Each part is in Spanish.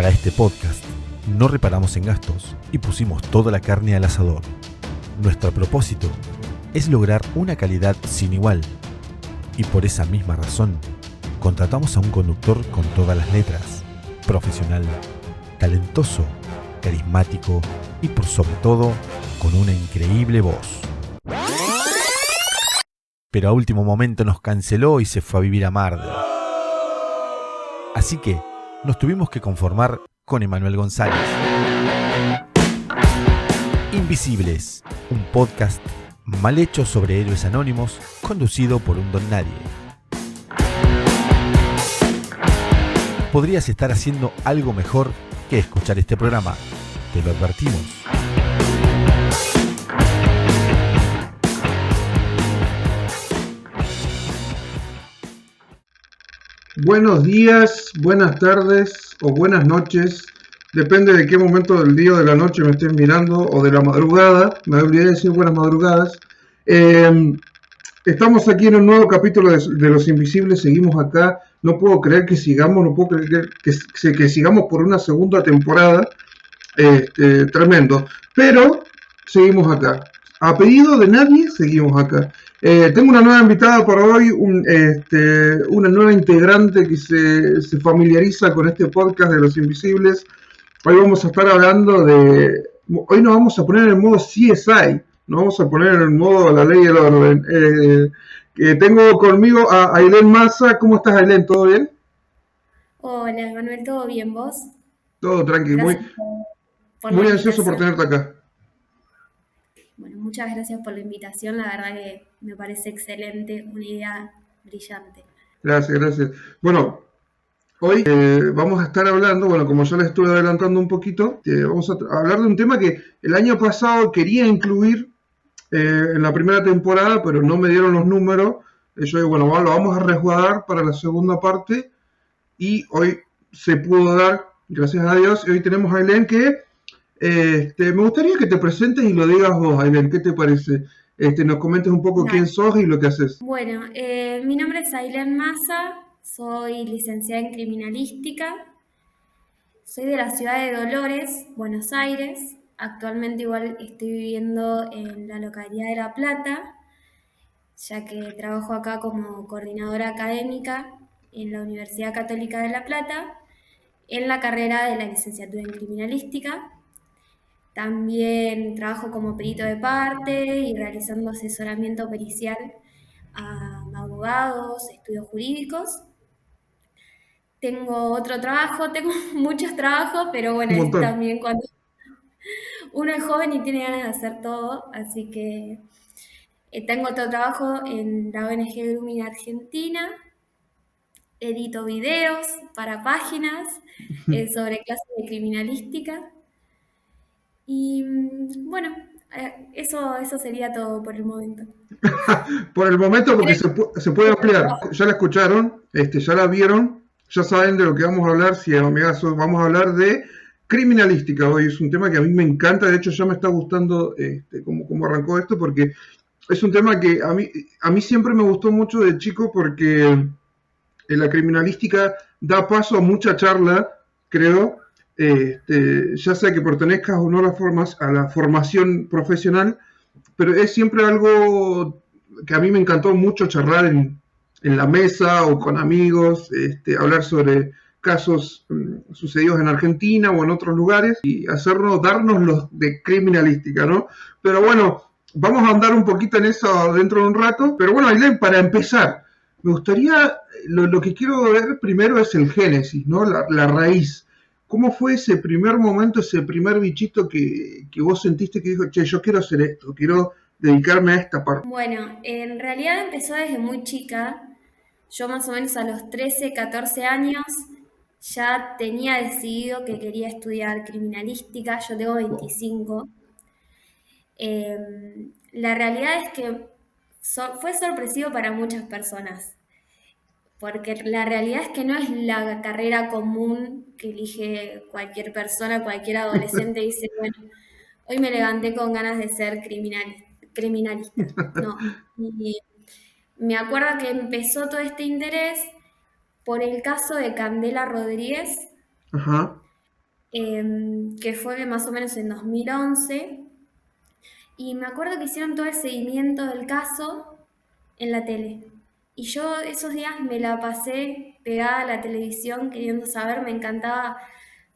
Para este podcast no reparamos en gastos y pusimos toda la carne al asador. Nuestro propósito es lograr una calidad sin igual. Y por esa misma razón, contratamos a un conductor con todas las letras, profesional, talentoso, carismático y por sobre todo, con una increíble voz. Pero a último momento nos canceló y se fue a vivir a Mar. Así que nos tuvimos que conformar con Emanuel González. Invisibles, un podcast mal hecho sobre héroes anónimos, conducido por un don nadie. Podrías estar haciendo algo mejor que escuchar este programa, te lo advertimos. Buenos días, buenas tardes o buenas noches, depende de qué momento del día o de la noche me estén mirando o de la madrugada, me olvidé de decir buenas madrugadas. Estamos aquí en un nuevo capítulo de Los Invisibles, seguimos acá, no puedo creer que sigamos, no puedo creer que sigamos por una segunda temporada, tremendo, pero seguimos acá, a pedido de nadie seguimos acá. Tengo una nueva invitada para hoy, una nueva integrante que se familiariza con este podcast de Los Invisibles. Hoy vamos a estar hablando hoy nos vamos a poner en el modo CSI, nos vamos a poner en el modo La Ley y el Orden. Tengo conmigo a Ailén Massa. ¿Cómo estás, Ailén? ¿Todo bien? Hola, Manuel, ¿todo bien vos? Todo tranquilo, Gracias por la muy ansioso por invitación. tenerte acá. Bueno, muchas gracias por la invitación, la verdad que me parece excelente, una idea brillante. Gracias. Bueno, hoy vamos a estar hablando, como ya les estuve adelantando un poquito, vamos a hablar de un tema que el año pasado quería incluir en la primera temporada, pero no me dieron los números. Yo digo, lo vamos a resguardar para la segunda parte y hoy se pudo dar, gracias a Dios. Y hoy tenemos a Ailén que me gustaría que te presentes y lo digas vos, Ailén, ¿qué te parece? Nos comentes un poco quién Dale. sos y lo que haces. Bueno, mi nombre es Ailén Massa, soy licenciada en criminalística, soy de la ciudad de Dolores, Buenos Aires. Actualmente igual estoy viviendo en la localidad de La Plata, ya que trabajo acá como coordinadora académica en la Universidad Católica de La Plata, en la carrera de la licenciatura en criminalística. También trabajo como perito de parte y realizando asesoramiento pericial a abogados, estudios jurídicos. Tengo otro trabajo, tengo muchos trabajos, pero bueno, Un es montón. también cuando uno es joven y tiene ganas de hacer todo, así que tengo otro trabajo en la ONG Grooming Argentina. Edito videos para páginas sobre clases de criminalística. Y bueno, eso sería todo por el momento. Por el momento, porque Creo se puede que ampliar. Ya la escucharon, ya la vieron, ya saben de lo que vamos a hablar. Si amigas, vamos a hablar de criminalística hoy. Es un tema que a mí me encanta. De hecho, ya me está gustando cómo arrancó esto, porque es un tema que a mí siempre me gustó mucho de chico, porque la criminalística da paso a mucha charla, creo. Ya sea que pertenezcas o no a la formación profesional, pero es siempre algo que a mí me encantó mucho charlar en la mesa o con amigos, hablar sobre casos sucedidos en Argentina o en otros lugares y darnos los de criminalística, ¿no? Pero bueno, vamos a andar un poquito en eso dentro de un rato. Pero bueno, Ailén, para empezar, me gustaría, lo que quiero ver primero es el génesis, ¿no? La raíz. ¿Cómo fue ese primer momento, ese primer bichito que vos sentiste que dijo, che, yo quiero hacer esto, quiero dedicarme a esta parte? Bueno, en realidad empezó desde muy chica. Yo más o menos a los 13, 14 años ya tenía decidido que quería estudiar criminalística. Yo tengo Wow. 25. La realidad es que fue sorpresivo para muchas personas, porque la realidad es que no es la carrera común que elige cualquier persona, cualquier adolescente y dice, bueno, hoy me levanté con ganas de ser criminalista. No. Y me acuerdo que empezó todo este interés por el caso de Candela Rodríguez. Ajá. que fue más o menos en 2011. Y me acuerdo que hicieron todo el seguimiento del caso en la tele. Y yo esos días me la pasé pegada a la televisión queriendo saber, me encantaba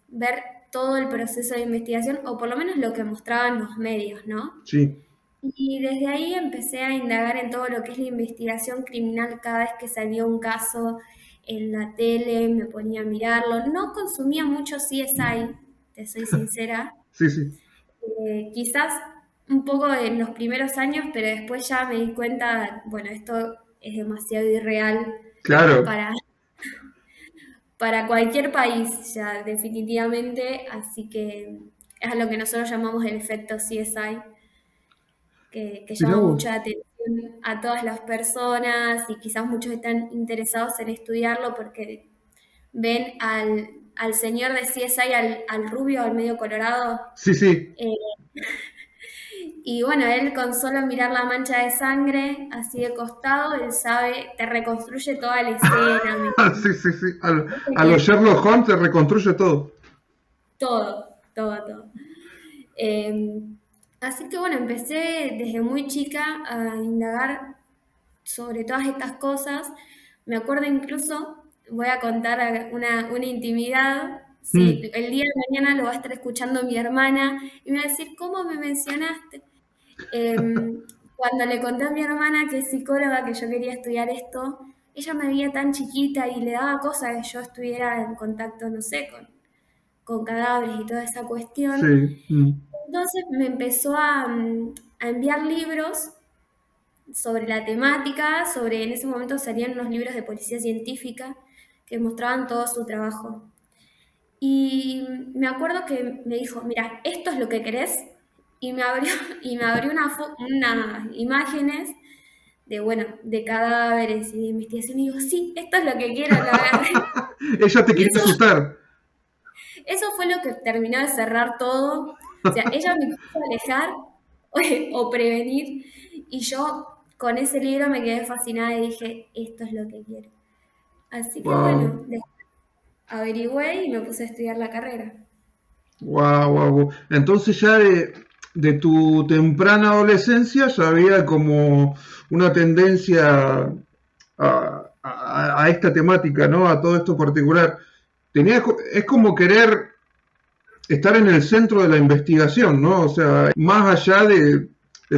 ver todo el proceso de investigación, o por lo menos lo que mostraban los medios, ¿no? Sí. Y desde ahí empecé a indagar en todo lo que es la investigación criminal cada vez que salía un caso en la tele, me ponía a mirarlo. No consumía mucho CSI, te soy sincera. Sí, sí. Quizás un poco en los primeros años, pero después ya me di cuenta, bueno, esto es demasiado irreal Claro. para, para cualquier país, ya definitivamente, así que es a lo que nosotros llamamos el efecto CSI, que Mirá llama vos. mucho la atención a todas las personas y quizás muchos están interesados en estudiarlo porque ven al señor de CSI, al rubio, al medio colorado. Sí, sí. eh, Y bueno, él con solo mirar la mancha de sangre así de costado, él sabe, te reconstruye toda la escena, Sí, sí, sí. A los que Sherlock Holmes te reconstruye todo. todo, todo, todo. Eh, Así que bueno, empecé desde muy chica a indagar sobre todas estas cosas. Me acuerdo incluso, voy a contar una intimidad. Sí, Mm. el día de mañana lo va a estar escuchando mi hermana y me va a decir, ¿cómo me mencionaste? Cuando le conté a mi hermana que es psicóloga, que yo quería estudiar esto, ella me veía tan chiquita y le daba cosa que yo estuviera en contacto, no sé, con cadáveres y toda esa cuestión. Sí. Mm. Entonces me empezó a enviar libros sobre la temática, en ese momento salían unos libros de policía científica que mostraban todo su trabajo. Y me acuerdo que me dijo, mira, esto es lo que querés. Y me abrió, y me abrió unas imágenes de, bueno, de cadáveres y de investigación. Y digo, sí, esto es lo que quiero, lo agarré. Ella te Y quería asustar. eso fue lo que terminó de cerrar todo. O sea, ella me quiso alejar o prevenir. Y yo con ese libro me quedé fascinada y dije, esto es lo que quiero. Así que Wow. bueno, averigüé y me puse a estudiar la carrera. Wow, wow. Entonces ya de tu temprana adolescencia ya había como una tendencia a esta temática, ¿no? A todo esto particular. Es como querer estar en el centro de la investigación, ¿no? O sea, más allá de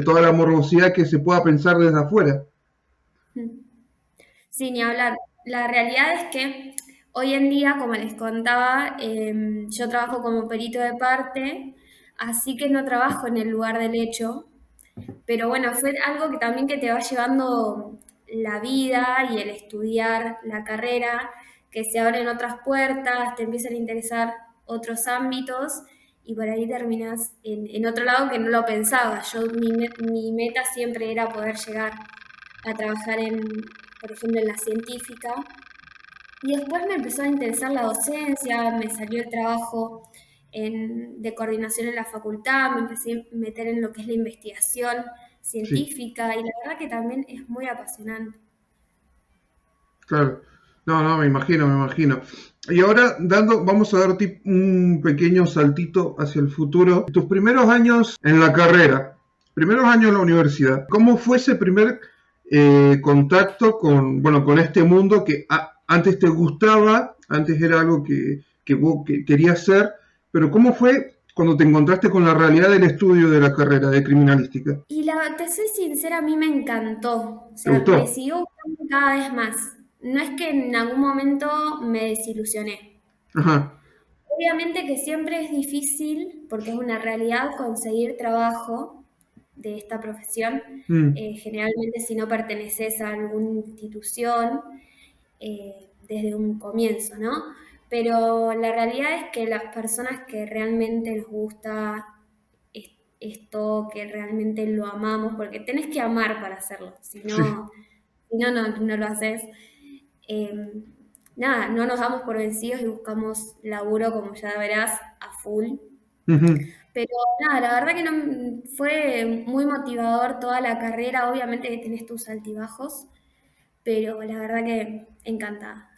toda la morbosidad que se pueda pensar desde afuera. Sí, ni hablar. La realidad es que hoy en día, como les contaba, yo trabajo como perito de parte, así que no trabajo en el lugar del hecho, pero bueno, fue algo que también que te va llevando la vida y el estudiar la carrera, que se abren otras puertas, te empiezan a interesar otros ámbitos y por ahí terminas en otro lado que no lo pensaba. Mi meta siempre era poder llegar a trabajar por ejemplo, en la científica. Y después me empezó a interesar la docencia, me salió el trabajo de coordinación en la facultad, me empecé a meter en lo que es la investigación Sí, científica y la verdad que también es muy apasionante. claro. No, no, me imagino, me imagino. Y ahora vamos a dar un pequeño saltito hacia el futuro. Tus primeros años en la carrera, primeros años en la universidad, ¿cómo fue ese primer contacto con, bueno, con este mundo que antes te gustaba, antes era algo que vos querías hacer, pero ¿cómo fue cuando te encontraste con la realidad del estudio de la carrera de criminalística? Y te soy sincera, a mí me encantó, o ¿Te sea, me gustó? siguió gustando cada vez más. No es que en algún momento me desilusioné. Ajá. Obviamente que siempre es difícil, porque es una realidad, conseguir trabajo de esta profesión. Mm, Generalmente si no perteneces a alguna institución desde un comienzo, ¿no? Pero la realidad es que las personas que realmente nos gusta esto, que realmente lo amamos, porque tenés que amar para hacerlo, sí. si no, no lo haces. Eh, Nada, no nos damos por vencidos y buscamos laburo, como ya verás, a full. Ujú. Pero nada, la verdad que no, fue muy motivador toda la carrera. Obviamente que tenés tus altibajos, pero la verdad que encantada.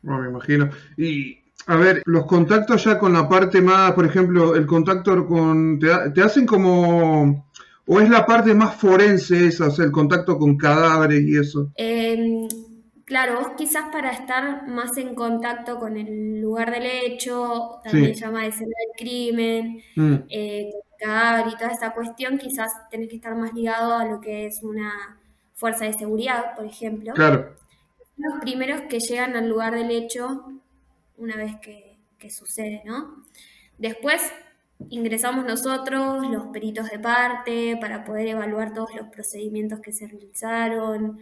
No, me imagino. Y A ver, los contactos ya con la parte más, por ejemplo, el contacto con, te hacen como, o es la parte más forense esa, o sea, el contacto con cadáveres y eso. Em, claro, vos quizás para estar más en contacto con el lugar del hecho, también Sí, llama escena del crimen, mm, con el cadáver y toda esta cuestión, quizás tenés que estar más ligado a lo que es una fuerza de seguridad, por ejemplo. claro, Los primeros que llegan al lugar del hecho una vez que sucede, ¿no? Después ingresamos nosotros, los peritos de parte, para poder evaluar todos los procedimientos que se realizaron.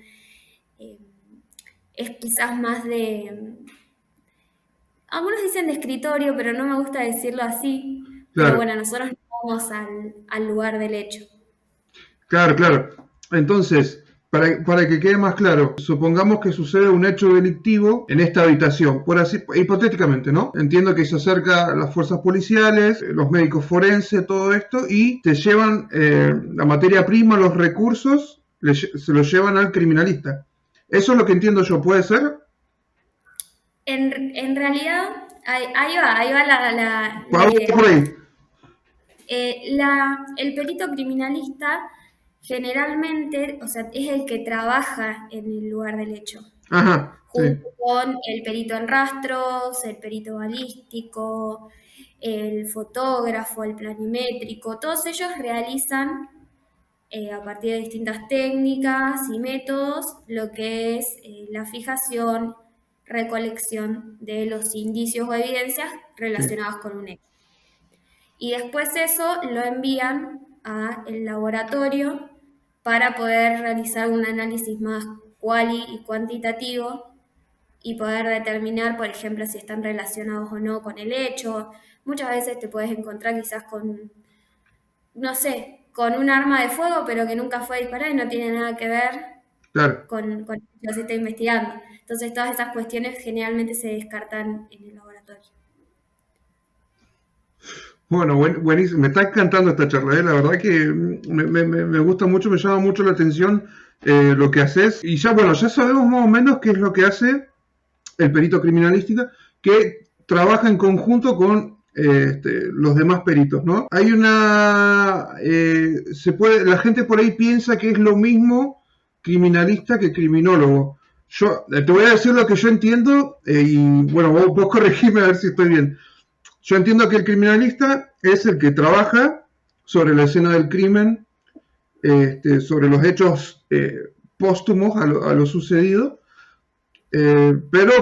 Eh, es quizás más de, algunos dicen de escritorio, pero no me gusta decirlo así. Pero claro, bueno, nosotros no vamos al lugar del hecho. claro, claro. Entonces, para que quede más claro, supongamos que sucede un hecho delictivo en esta habitación, por así, hipotéticamente, ¿no? Entiendo que se acerca las fuerzas policiales, los médicos forenses, todo esto, y te llevan la materia prima, los recursos, se los llevan al criminalista. Eso es lo que entiendo yo, ¿puede ser? En realidad, ahí va la Vamos por idea. ahí. El perito criminalista generalmente, o sea, es el que trabaja en el lugar del hecho, Ajá, sí, junto con el perito en rastros, el perito balístico, el fotógrafo, el planimétrico, todos ellos realizan a partir de distintas técnicas y métodos lo que es la fijación, recolección de los indicios o evidencias sí. relacionados con un hecho. Y después eso lo envían a el laboratorio para poder realizar un análisis más cuali y cuantitativo y poder determinar, por ejemplo, si están relacionados o no con el hecho. Muchas veces te puedes encontrar quizás con, no sé, con un arma de fuego, pero que nunca fue disparada y no tiene nada que ver Claro. con lo que se está investigando. Entonces todas esas cuestiones generalmente se descartan en el laboratorio. Bueno, buenísimo. Me está encantando esta charla, ¿eh? La verdad que me gusta mucho, me llama mucho la atención lo que haces. Y ya, bueno, ya sabemos más o menos qué es lo que hace el perito criminalística, que trabaja en conjunto con los demás peritos, ¿no? Hay una... la gente por ahí piensa que es lo mismo criminalista que criminólogo. Yo te voy a decir lo que yo entiendo y bueno, vos corregime a ver si estoy bien. Yo entiendo que el criminalista es el que trabaja sobre la escena del crimen, sobre los hechos póstumos a lo sucedido, pero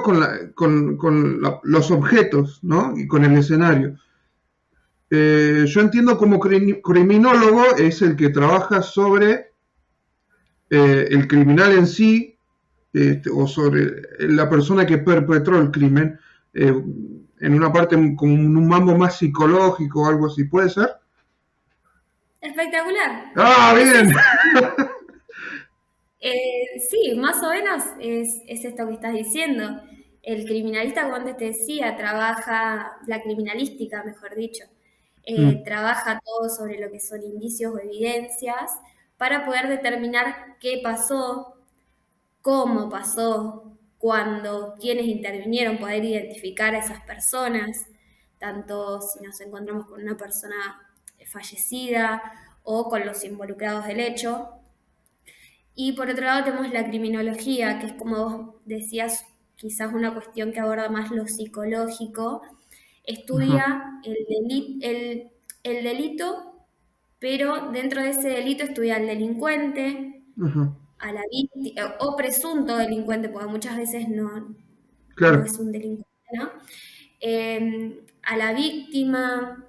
los objetos, ¿no? Y con el escenario. Yo entiendo como criminólogo es el que trabaja sobre el criminal en sí, o sobre la persona que perpetró el crimen, en una parte con un mambo más psicológico o algo así, ¿puede ser? Espectacular. ¡Ah, Es bien! eso. Sí, más o menos es esto que estás diciendo. El criminalista, como antes te decía, trabaja, la criminalística, mejor dicho, Mm, trabaja todo sobre lo que son indicios o evidencias para poder determinar qué pasó, cómo pasó, cuándo, quiénes intervinieron, poder identificar a esas personas, tanto si nos encontramos con una persona fallecida o con los involucrados del hecho. Y por otro lado tenemos la criminología, que es como vos decías, quizás una cuestión que aborda más lo psicológico. ajá, Estudia el delito, pero dentro de ese delito estudia al delincuente, ajá, a la víctima, o presunto delincuente, porque muchas veces no claro, es un delincuente, ¿no? A la víctima,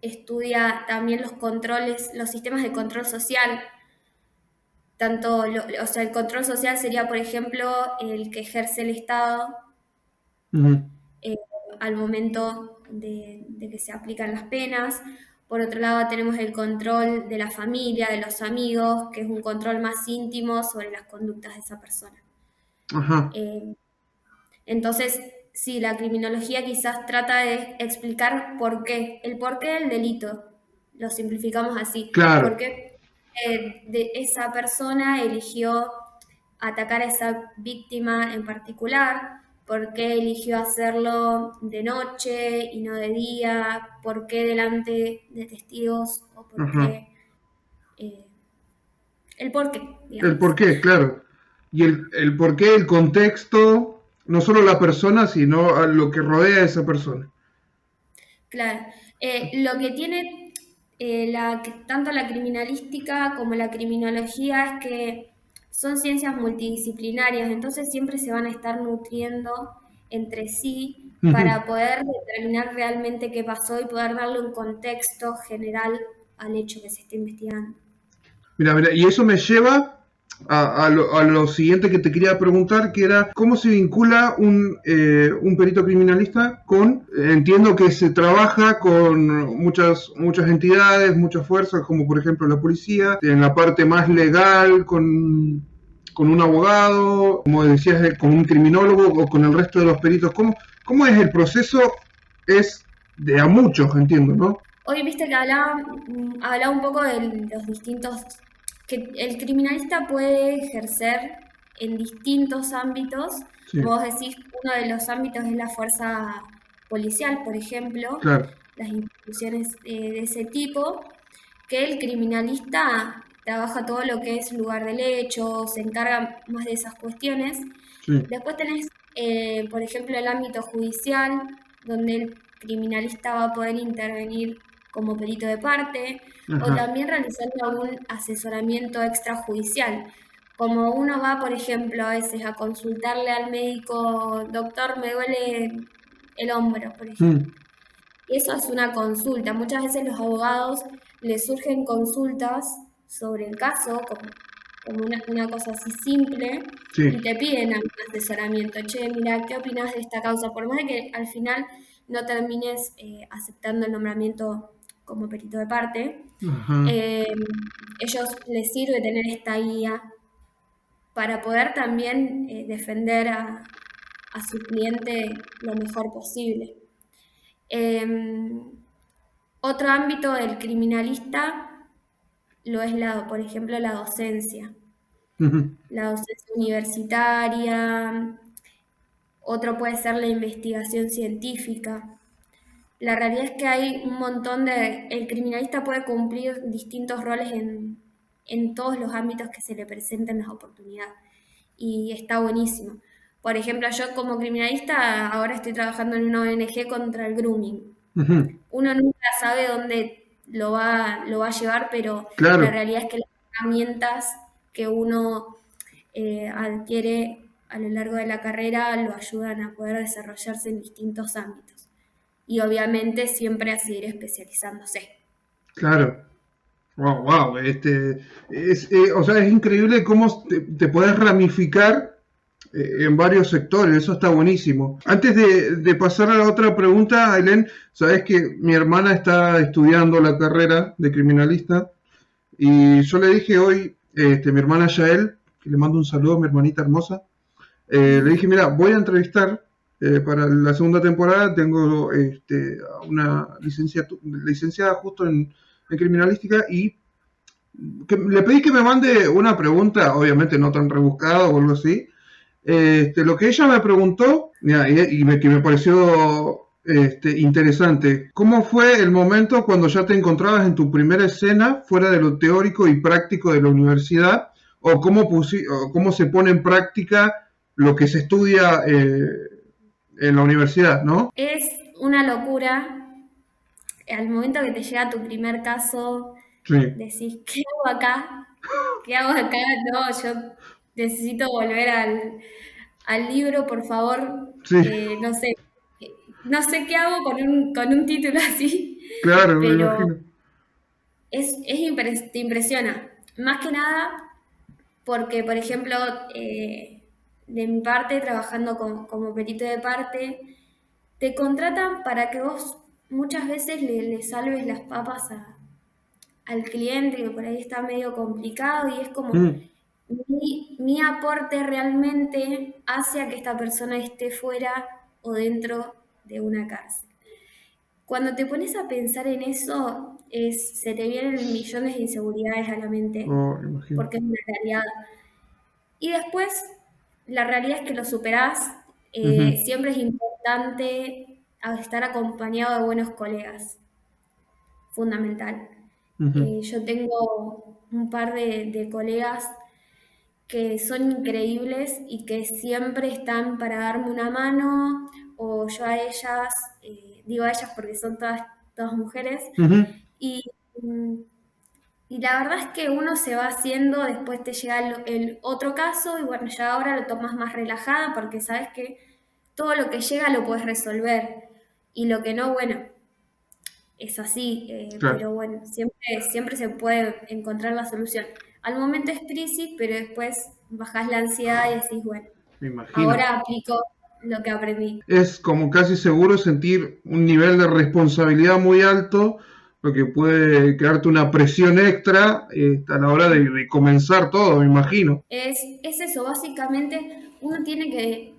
estudia también los controles, los sistemas de control social, tanto, o sea, el control social sería, por ejemplo, el que ejerce el Estado ujú, eh, al momento de que se aplican las penas. Por otro lado, tenemos el control de la familia, de los amigos, que es un control más íntimo sobre las conductas de esa persona. ajá, Eh, entonces, sí, la criminología quizás trata de explicar el porqué del delito. Lo simplificamos así. ¿Por claro, qué de esa persona eligió atacar a esa víctima en particular? por qué eligió hacerlo de noche y no de día, por qué delante de testigos o por Ajá. qué, eh, el por qué, El digamos. porqué, claro. Y el porqué, el contexto, no solo la persona, sino a lo que rodea a esa persona. Claro. Lo que tiene tanto la criminalística como la criminología es que son ciencias multidisciplinarias, entonces siempre se van a estar nutriendo entre sí Ujú. para poder determinar realmente qué pasó y poder darle un contexto general al hecho que se está investigando. Mira, mira, y eso me lleva a lo siguiente que te quería preguntar, que era cómo se vincula un perito criminalista con, entiendo que se trabaja con muchas entidades, muchas fuerzas, como por ejemplo la policía, en la parte más legal, con un abogado, como decías, con un criminólogo o con el resto de los peritos. ¿Cómo es el proceso? Es de a muchos, entiendo, ¿no? Hoy viste que hablaba un poco de los distintos, que el criminalista puede ejercer en distintos ámbitos. Sí, Como vos decís, uno de los ámbitos es la fuerza policial, por ejemplo, claro, las instituciones de ese tipo, que el criminalista trabaja todo lo que es lugar del hecho, se encarga más de esas cuestiones. sí, Después tenés, por ejemplo, el ámbito judicial, donde el criminalista va a poder intervenir como perito de parte o ajá, también realizando algún asesoramiento extrajudicial. Como uno va, por ejemplo, a veces a consultarle al médico, doctor, me duele el hombro, por ejemplo. mm, Y eso es una consulta. Muchas veces los abogados les surgen consultas sobre el caso, como una cosa así simple, y sí. te piden algún asesoramiento. Che, mira, ¿qué opinas de esta causa? Por más de que al final no termines aceptando el nombramiento como perito de parte, Ajá, eh, ellos les sirve tener esta guía para poder también defender a su cliente lo mejor posible. Em, Otro ámbito del criminalista lo es por ejemplo, ujú, la docencia universitaria, otro puede ser la investigación científica. La realidad es que hay un montón el criminalista puede cumplir distintos roles en todos los ámbitos que se le presenten las oportunidades. Y está buenísimo. Por ejemplo, yo como criminalista ahora estoy trabajando en una ONG contra el grooming. ujú. Uno nunca sabe dónde lo va a llevar, pero la Claro, realidad es que las herramientas que uno adquiere a lo largo de la carrera lo ayudan a poder desarrollarse en distintos ámbitos. Y obviamente siempre a seguir especializándose. claro. Wow, wow. O sea, es increíble cómo te puedes ramificar en varios sectores. Eso está buenísimo. Antes de pasar a la otra pregunta, Ailén, sabes que mi hermana está estudiando la carrera de criminalista y yo le dije hoy, mi hermana Yael, que le mando un saludo a mi hermanita hermosa. Le dije, mira, voy a entrevistar para la segunda temporada, tengo una licenciada justo en criminalística y le pedí que me mande una pregunta, obviamente no tan rebuscada o algo así. Lo que ella me preguntó, mira, que me pareció interesante, ¿cómo fue el momento cuando ya te encontrabas en tu primera escena fuera de lo teórico y práctico de la universidad? O cómo se pone en práctica lo que se estudia en la universidad, ¿no? Es una locura. Al momento que te llega tu primer caso, Sí, decís, ¿qué hago acá? ¿Qué hago acá? No, yo necesito volver al libro, por favor. sí, No sé, no sé qué hago con un título así, claro, me pero imagino. te impresiona. Más que nada porque, por ejemplo, de mi parte, trabajando como perito de parte, te contratan para que vos muchas veces le salves las papas al cliente, que por ahí está medio complicado, y es como Mm, mi aporte realmente hace a que esta persona esté fuera o dentro de una cárcel. Cuando te pones a pensar en eso, se te vienen millones de inseguridades a la mente, oh, me imagino. porque es una realidad. Y después, la realidad es que lo superás Ujú, Siempre es importante estar acompañado de buenos colegas, fundamental. ujú, Yo tengo un par de colegas que son increíbles y que siempre están para darme una mano, o yo a ellas, digo a ellas porque son todas mujeres, ujú. y, mm, y la verdad es que uno se va haciendo, después te llega el otro caso y bueno, ya ahora lo tomas más relajada porque sabes que todo lo que llega lo puedes resolver y lo que no, bueno, es así, Claro, pero bueno, siempre se puede encontrar la solución. Al momento es crisis, pero después bajás la ansiedad y decís, bueno, me imagino. ahora aplico lo que aprendí. Es como casi seguro sentir un nivel de responsabilidad muy alto, lo que puede crearte una presión extra a la hora de comenzar todo, me imagino. Es eso, básicamente uno tiene que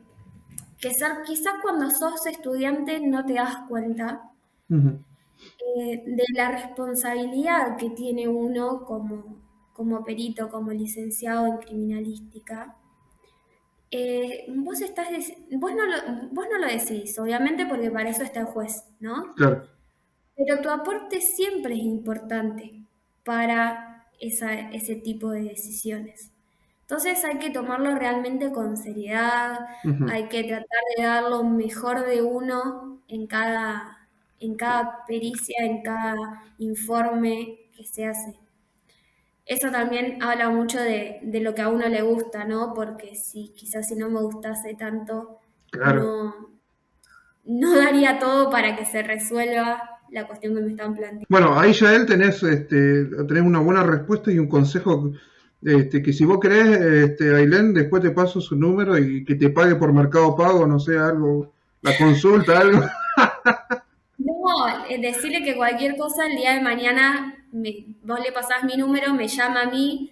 ser, quizás cuando sos estudiante no te das cuenta Ujú, de la responsabilidad que tiene uno como perito, como licenciado en criminalística. Vos no lo decís, obviamente, porque para eso está el juez, ¿no? claro. Pero tu aporte siempre es importante para ese tipo de decisiones. Entonces hay que tomarlo realmente con seriedad, Ujú. hay que tratar de dar lo mejor de uno en cada pericia, en cada informe que se hace. Eso también habla mucho de lo que a uno le gusta, ¿no? Porque si quizás si no me gustase tanto, Claro. no, no daría todo para que se resuelva la cuestión que me están planteando. Bueno, ahí ya él tenés una buena respuesta y un consejo que si vos querés, Ailén, después te paso su número y que te pague por Mercado Pago, no sé, algo, la consulta, algo. No, decirle que cualquier cosa el día de mañana vos le pasás mi número, me llama a mí,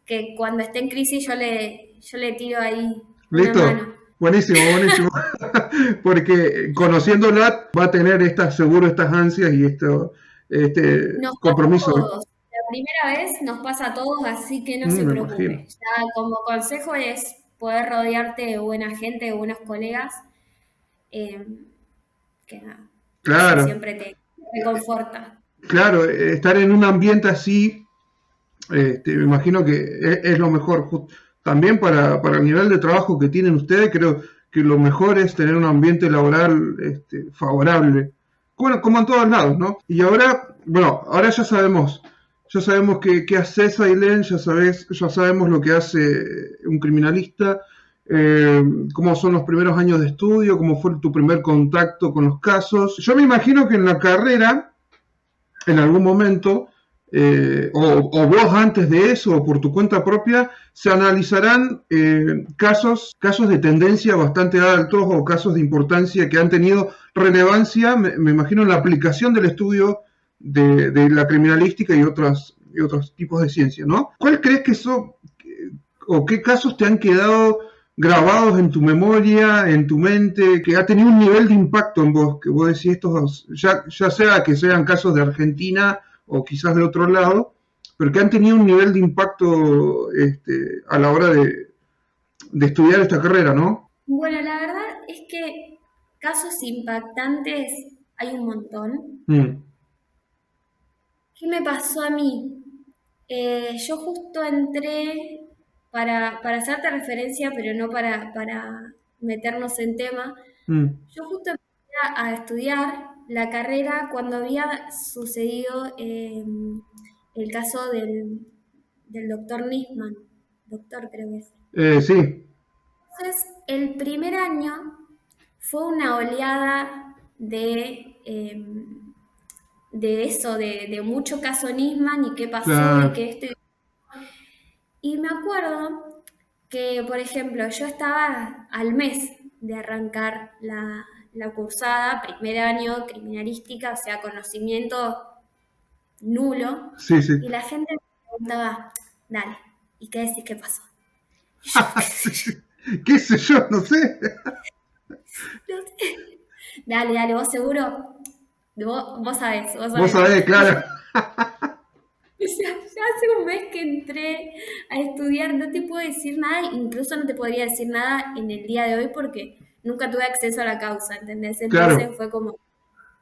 que cuando esté en crisis yo le tiro ahí una ¿Listo? mano. Buenísimo, buenísimo. Porque conociéndola va a tener seguro estas ansias y este Nos pasa a compromiso, ¿no? todos. La primera vez nos pasa a todos, así que no se Me imagino. preocupe. Ya como consejo es poder rodearte de buena gente, de buenos colegas, eh, que nada, eso Claro, siempre te reconforta. claro, estar en un ambiente así, me imagino que es lo mejor. También para el nivel de trabajo que tienen ustedes, creo que lo mejor es tener un ambiente laboral favorable. Bueno, como en todos lados, ¿no? Y ahora, bueno, ahora ya sabemos qué haces, Ailén, ya sabemos lo que hace un criminalista, cómo son los primeros años de estudio, cómo fue tu primer contacto con los casos. Yo me imagino que en la carrera en algún momento, o vos antes de eso, o por tu cuenta propia, se analizarán casos de tendencia bastante altos o casos de importancia que han tenido relevancia, me imagino, en la aplicación del estudio de la criminalística y otros tipos de ciencia, ¿no? ¿Cuál crees que eso, o qué casos te han quedado grabados en tu memoria, en tu mente, que ha tenido un nivel de impacto en vos, que vos decís estos, ya sea que sean casos de Argentina o quizás de otro lado, pero que han tenido un nivel de impacto a la hora de estudiar esta carrera, ¿no? Bueno, la verdad es que casos impactantes hay un montón. Mm, ¿Qué me pasó a mí? Yo justo entré para hacerte referencia, pero no para meternos en tema. mm, Yo justo empecé a estudiar la carrera cuando había sucedido el caso del doctor Nisman, doctor creo que es. sí, Entonces, el primer año fue una oleada de eso, de mucho caso Nisman y qué pasó y claro, qué esto. Y me acuerdo que, por ejemplo, yo estaba al mes de arrancar la cursada, primer año, criminalística, o sea, conocimiento nulo, sí, sí. y la gente me preguntaba, dale, ¿y qué decís que pasó? Y yo, qué sé yo, ¿Qué sé yo? No sé. no sé. Dale, dale, vos seguro, vos sabés, vos Vos sabés. sabés, Y yo, claro. ya hace un mes que entré a estudiar, no te puedo decir nada, incluso no te podría decir nada en el día de hoy porque nunca tuve acceso a la causa, ¿entendés? Entonces claro. fue como,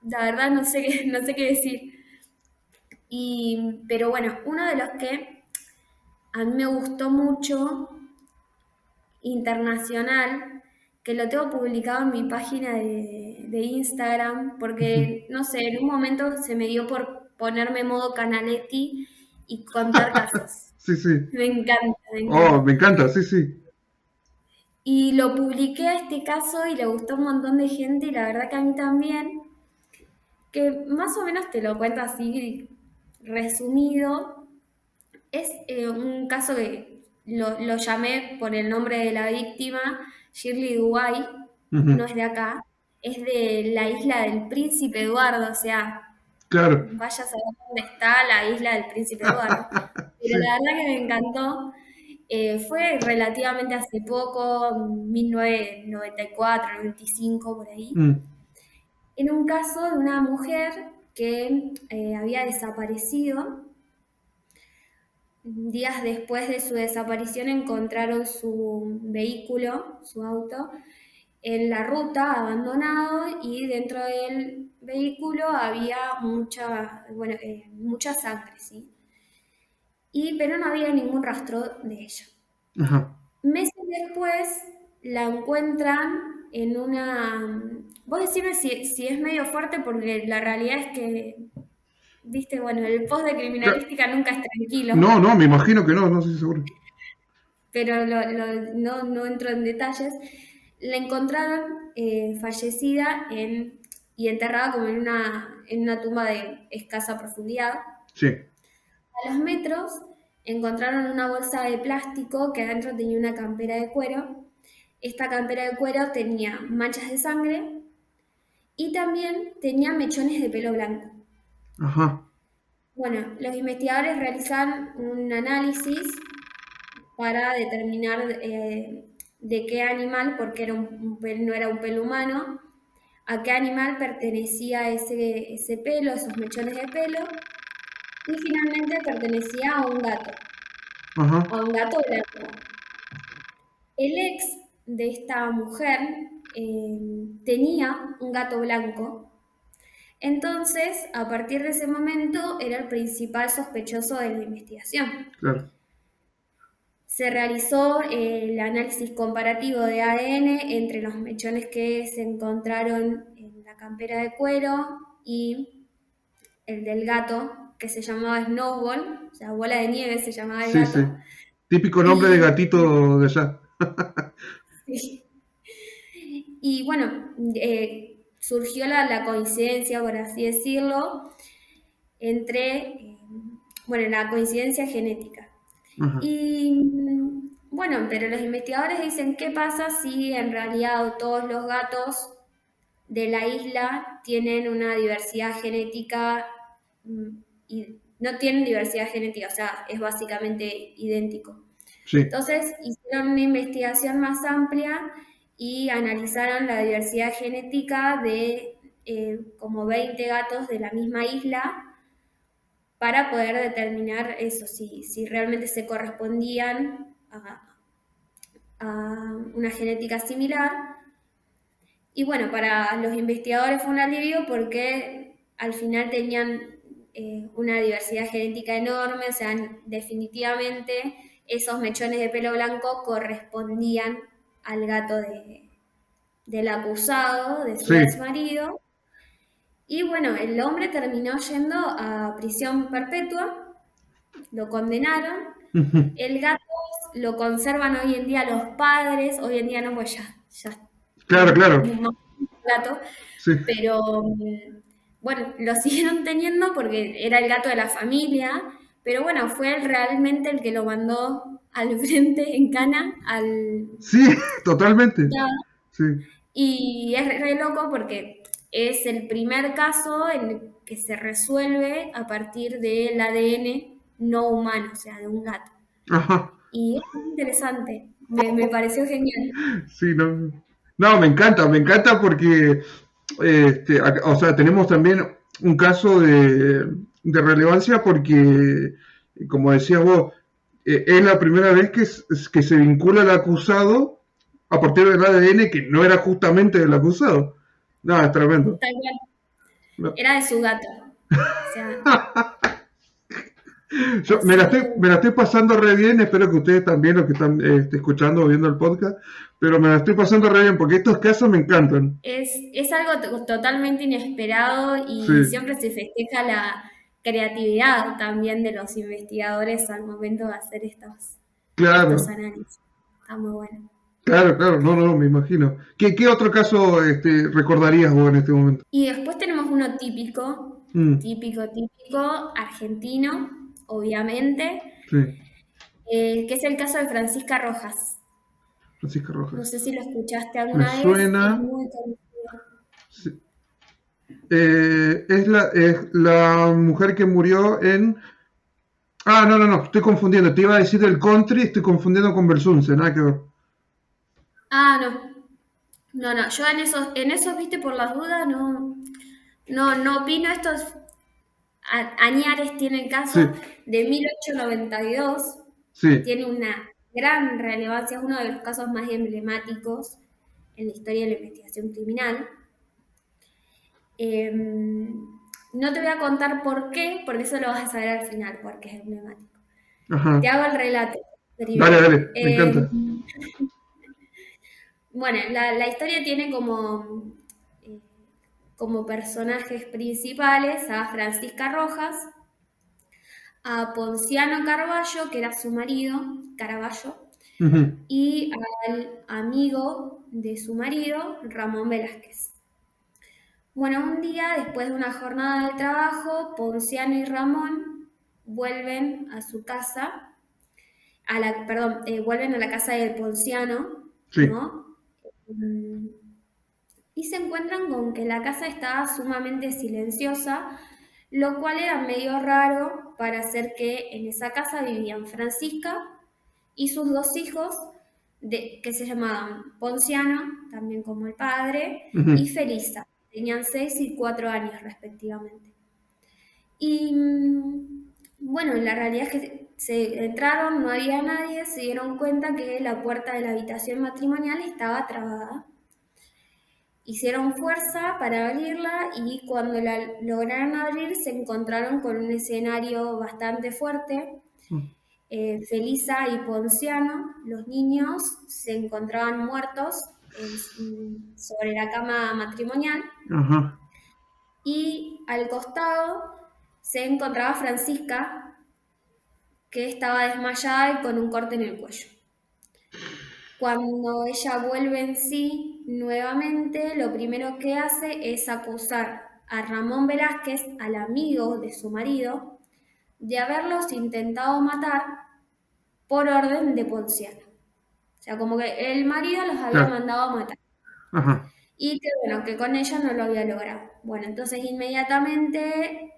la verdad no sé qué, no sé qué decir. Pero bueno, uno de los que a mí me gustó mucho, internacional, que lo tengo publicado en mi página de Instagram, Ujú. porque, no sé, en un momento se me dio por ponerme modo Canaletti y contar casos. Sí, sí. Me encanta, me Oh, encanta. me encanta, sí, sí. Y lo publiqué a este caso y le gustó un montón de gente y la verdad que a mí también, que más o menos te lo cuento así resumido. Es un caso que lo llamé por el nombre de la víctima, Shirley Dubai, no Ujú. es de acá, es de la isla del Príncipe Eduardo, o sea, Claro. vaya a saber dónde está la isla del Príncipe Eduardo. Pero la Sí. verdad que me encantó. Fue relativamente hace poco, 1994, 95, por ahí, Mm. en un caso de una mujer que había desaparecido. Días después de su desaparición encontraron su vehículo, su auto, en la ruta abandonado y dentro del vehículo había mucha sangre, ¿sí? Pero no había ningún rastro de ella. Ajá. Meses después la encuentran en una... Vos decime si es medio fuerte porque la realidad es que, viste, bueno, el post de Ca- criminalística nunca es tranquilo. No, no, me imagino que no, no sé si seguro. Pero no entro en detalles, la encontraron fallecida y enterrada como en una tumba de escasa profundidad. Sí. A los metros encontraron una bolsa de plástico que adentro tenía una campera de cuero. Esta campera de cuero tenía manchas de sangre y también tenía mechones de pelo blanco. Ajá. Bueno, los investigadores realizan un análisis para determinar de qué animal, porque no era un pelo humano, a qué animal pertenecía ese pelo, esos mechones de pelo, y finalmente pertenecía Ajá. a un gato blanco. El ex de esta mujer tenía un gato blanco, entonces a partir de ese momento era el principal sospechoso de la investigación. Claro. Se realizó el análisis comparativo de ADN entre los mechones que se encontraron en la campera de cuero y el del gato, que se llamaba Snowball, o sea, bola de nieve se llamaba el Sí, sí. gato. Típico nombre de Y, gatito de allá. y bueno, surgió la coincidencia, por así decirlo, entre, bueno, la coincidencia genética. Ajá. Y bueno, pero los investigadores dicen, ¿qué pasa si en realidad todos los gatos de la isla tienen una diversidad genética y no tienen diversidad genética, o sea, es básicamente idéntico? Sí. Entonces hicieron una investigación más amplia y analizaron la diversidad genética de como 20 gatos de la misma isla para poder determinar eso, si realmente se correspondían a una genética similar. Y bueno, para los investigadores fue un alivio porque al final tenían una diversidad genética enorme, o sea, definitivamente esos mechones de pelo blanco correspondían al gato del acusado, de su ex Sí. marido. Y bueno, el hombre terminó yendo a prisión perpetua, lo condenaron. Ujú. El gato lo conservan hoy en día los padres, hoy en día no, pues ya Claro, claro. no gato, Sí. pero bueno, lo siguieron teniendo porque era el gato de la familia, pero bueno, fue él realmente el que lo mandó al frente en cana Sí, totalmente. Sí. y es re loco porque es el primer caso en el que se resuelve a partir del ADN no humano, o sea, de un gato. Ajá. Y es muy interesante, me pareció genial. Sí, no. No, me encanta porque, o sea, tenemos también un caso de relevancia porque, como decías vos, es la primera vez que se vincula al acusado a partir del ADN que no era justamente del acusado. No, es tremendo. Tal cual. No. Era de su gato. O sea, Yo así que me la estoy pasando re bien, espero que ustedes también, los que están escuchando o viendo el podcast, pero me la estoy pasando re bien porque estos casos me encantan. es algo totalmente inesperado Sí, y siempre se festeja la creatividad también de los investigadores al momento de hacer estos claro, análisis. Está muy bueno. claro, no, no, me imagino. ¿Qué otro caso recordarías vos en este momento? Y después tenemos uno típico, Mm, típico, argentino, obviamente, sí, que es el caso de Francisca Rojas. Francisca No Rojas. sé si lo escuchaste Me alguna vez, es suena. muy conocido. Sí. Es la mujer que murió en. Ah, no, no, no, estoy confundiendo. Te iba a decir del country, estoy confundiendo con Belsunce, nada que ver. Ah, no, yo en esos, viste, por las dudas, no opino. Estos Añares tiene el caso Sí, de 1892, sí, tiene una gran relevancia, es uno de los casos más emblemáticos en la historia de la investigación criminal. No te voy a contar por qué, porque eso lo vas a saber al final, porque es emblemático. Te ajá. hago el relato Dale, primero. dale, me encanta. Bueno, la historia tiene eh, como personajes principales a Francisca Rojas, a Ponciano Carballo, que era su marido, Caraballo, Ujú, y al amigo de su marido, Ramón Velázquez. Bueno, un día, después de una jornada de trabajo, Ponciano y Ramón vuelven a su casa, vuelven a la casa del Ponciano, sí, ¿no? Mm, Y se encuentran con que la casa estaba sumamente silenciosa, lo cual era medio raro para hacer que en esa casa vivían Francisca y sus dos hijos, que se llamaban Ponciano, también como el padre, y ujú, Felisa. Tenían 6 y 4 años respectivamente. Y bueno, la realidad es que se entraron, no había nadie, se dieron cuenta que la puerta de la habitación matrimonial estaba trabada. Hicieron fuerza para abrirla y cuando la lograron abrir se encontraron con un escenario bastante fuerte. Felisa y Ponciano, los niños, se encontraban muertos sobre la cama matrimonial ajá, y al costado se encontraba Francisca, que estaba desmayada y con un corte en el cuello. Cuando ella vuelve en sí nuevamente, lo primero que hace es acusar a Ramón Velázquez, al amigo de su marido, de haberlos intentado matar por orden de Ponciano. O sea, como que el marido los había claro, mandado a matar ajá, y que bueno, que con ella no lo había logrado. Bueno, entonces inmediatamente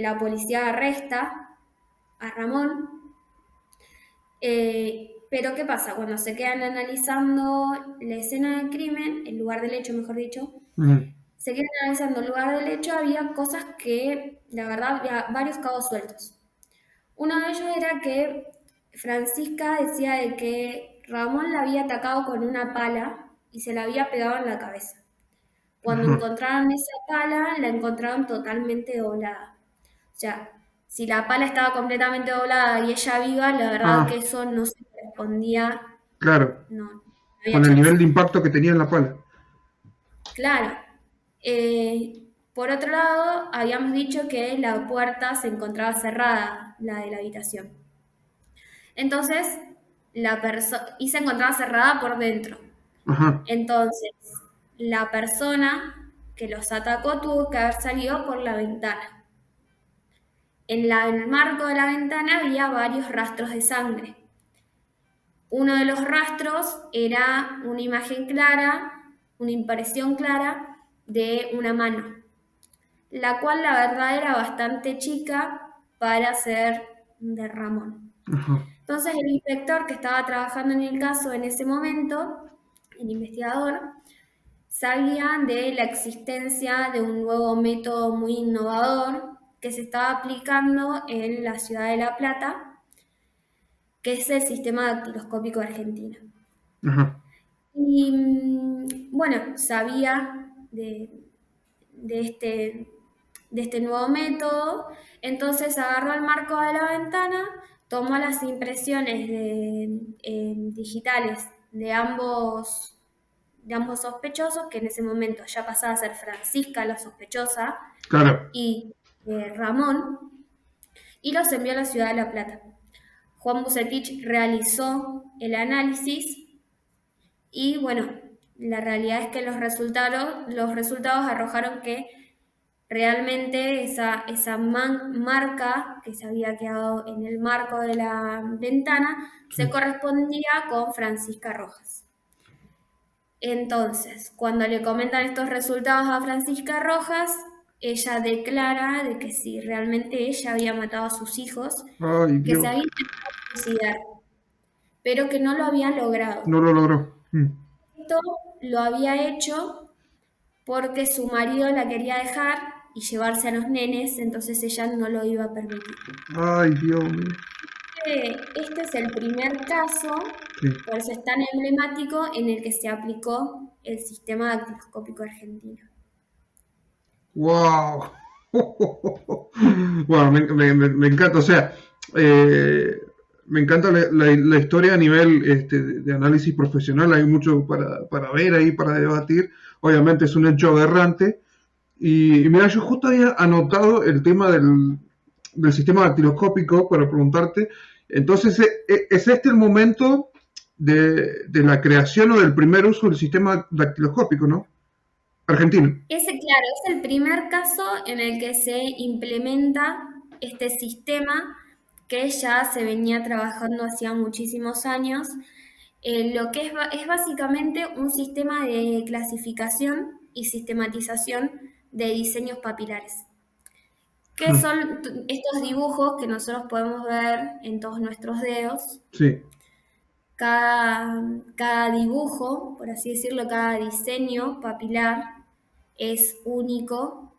la policía arresta a Ramón. Pero ¿qué pasa? Cuando se quedan analizando la escena del crimen, el lugar del hecho, mejor dicho, ujú, se quedan analizando el lugar del hecho, había cosas que, la verdad, había varios cabos sueltos. Uno de ellos era que Francisca decía de que Ramón la había atacado con una pala y se la había pegado en la cabeza. Cuando ajá, encontraron esa pala, la encontraron totalmente doblada. O sea, si la pala estaba completamente doblada y ella viva, la verdad que ah, eso no se correspondía, claro, no había con el nivel chance. de impacto que tenía en la pala. Claro. Por otro lado, habíamos dicho que la puerta se encontraba cerrada, la de la habitación. Entonces, y se encontraba cerrada por dentro. Ajá, Entonces, la persona que los atacó tuvo que haber salido por la ventana. En el marco de la ventana había varios rastros de sangre. Uno de los rastros era una imagen clara, una impresión clara de una mano, la cual la verdad era bastante chica para ser de Ramón. ajá, Entonces el inspector que estaba trabajando en el caso en ese momento, el investigador, sabía de la existencia de un nuevo método muy innovador que se estaba aplicando en la ciudad de La Plata, que es el sistema dactiloscópico argentino. ajá, Y bueno, sabía de de este nuevo método, entonces agarró el marco de la ventana, tomó las impresiones digitales de ambos sospechosos, que en ese momento ya pasaba a ser Francisca la sospechosa Claro, y Ramón, y los envió a la ciudad de La Plata. Juan Bucetich realizó el análisis y bueno, la realidad es que los resultados arrojaron que realmente esa marca que se había quedado en el marco de la ventana se sí. correspondía con Francisca Rojas. Entonces, cuando le comentan estos resultados a Francisca Rojas, ella declara de que sí, realmente ella había matado a sus hijos, Ay, que se Dios, había intentado suicidar, pero que no lo había logrado. no lo logró. Esto lo había hecho porque su marido la quería dejar y llevarse a los nenes, entonces ella no lo iba a permitir. Ay, Dios mío. Este es el primer caso, Sí. por eso es tan emblemático, en el que se aplicó el sistema dactiloscópico argentino. Wow. Bueno, me encanta, o sea, eh, me encanta la historia a nivel de análisis profesional, hay mucho para ver ahí, para debatir, obviamente es un hecho aberrante, y mira, yo justo había anotado el tema del sistema dactiloscópico para preguntarte, entonces, ¿es este el momento de la creación o del primer uso del sistema dactiloscópico, ¿no? Argentino. Ese, claro, es el primer caso en el que se implementa este sistema que ya se venía trabajando hacía muchísimos años. Lo que es básicamente un sistema de clasificación y sistematización de diseños papilares, que Ah, son estos dibujos que nosotros podemos ver en todos nuestros dedos. sí. Cada dibujo, por así decirlo, cada diseño papilar es único,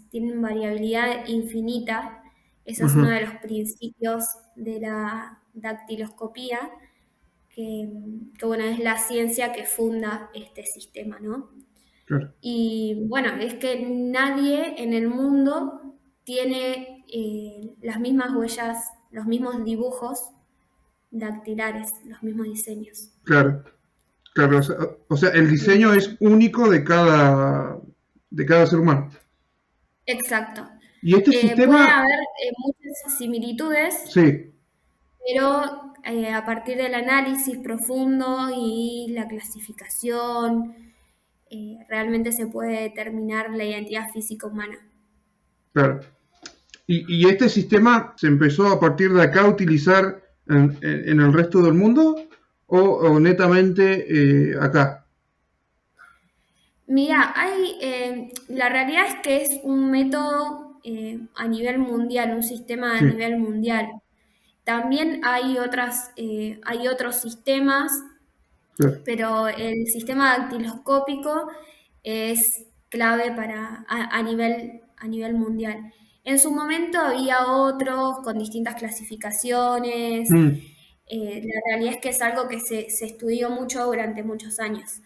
tiene variabilidad infinita. Eso es Ajá, uno de los principios de la dactiloscopía, que bueno, es la ciencia que funda este sistema, ¿no? claro, Y bueno, es que nadie en el mundo tiene las mismas huellas, los mismos dibujos dactilares, los mismos diseños. claro, claro. O sea, el diseño es único de cada ser humano. Exacto. Y este Puede sistema, haber muchas similitudes, sí, pero a partir del análisis profundo y la clasificación, realmente se puede determinar la identidad física humana. claro. Y este sistema se empezó a partir de acá a utilizar en el resto del mundo o netamente acá. Mira, la realidad es que es un método a nivel mundial, un sistema a Sí, nivel mundial. También hay otros sistemas, claro. pero el sistema dactiloscópico es clave a nivel mundial. En su momento había otros con distintas clasificaciones. Mm, La realidad es que es algo que se estudió mucho durante muchos años,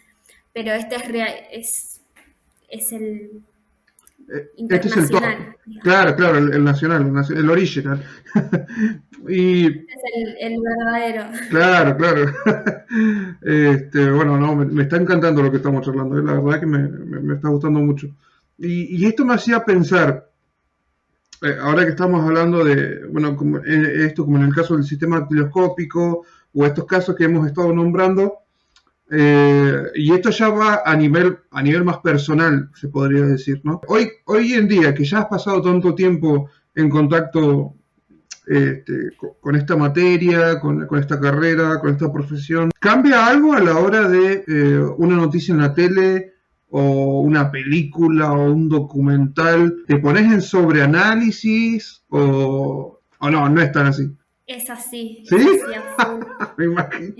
pero este es el este es el top. internacional, digamos. Claro, claro, el nacional, el original. Y Este es el verdadero. claro, claro. Bueno, no, me está encantando lo que estamos charlando, la verdad que me está gustando mucho. Y esto me hacía pensar, ahora que estamos hablando de, bueno, esto como en el caso del sistema dactiloscópico o estos casos que hemos estado nombrando, y esto ya va a nivel más personal, se podría decir, ¿no? Hoy en día, que ya has pasado tanto tiempo en contacto con esta materia, con esta carrera, con esta profesión. ¿Cambia algo a la hora de una noticia en la tele o una película o un documental? ¿Te pones en sobreanálisis o no, no es tan así? ¿Sí? Es así a full. Me imagino.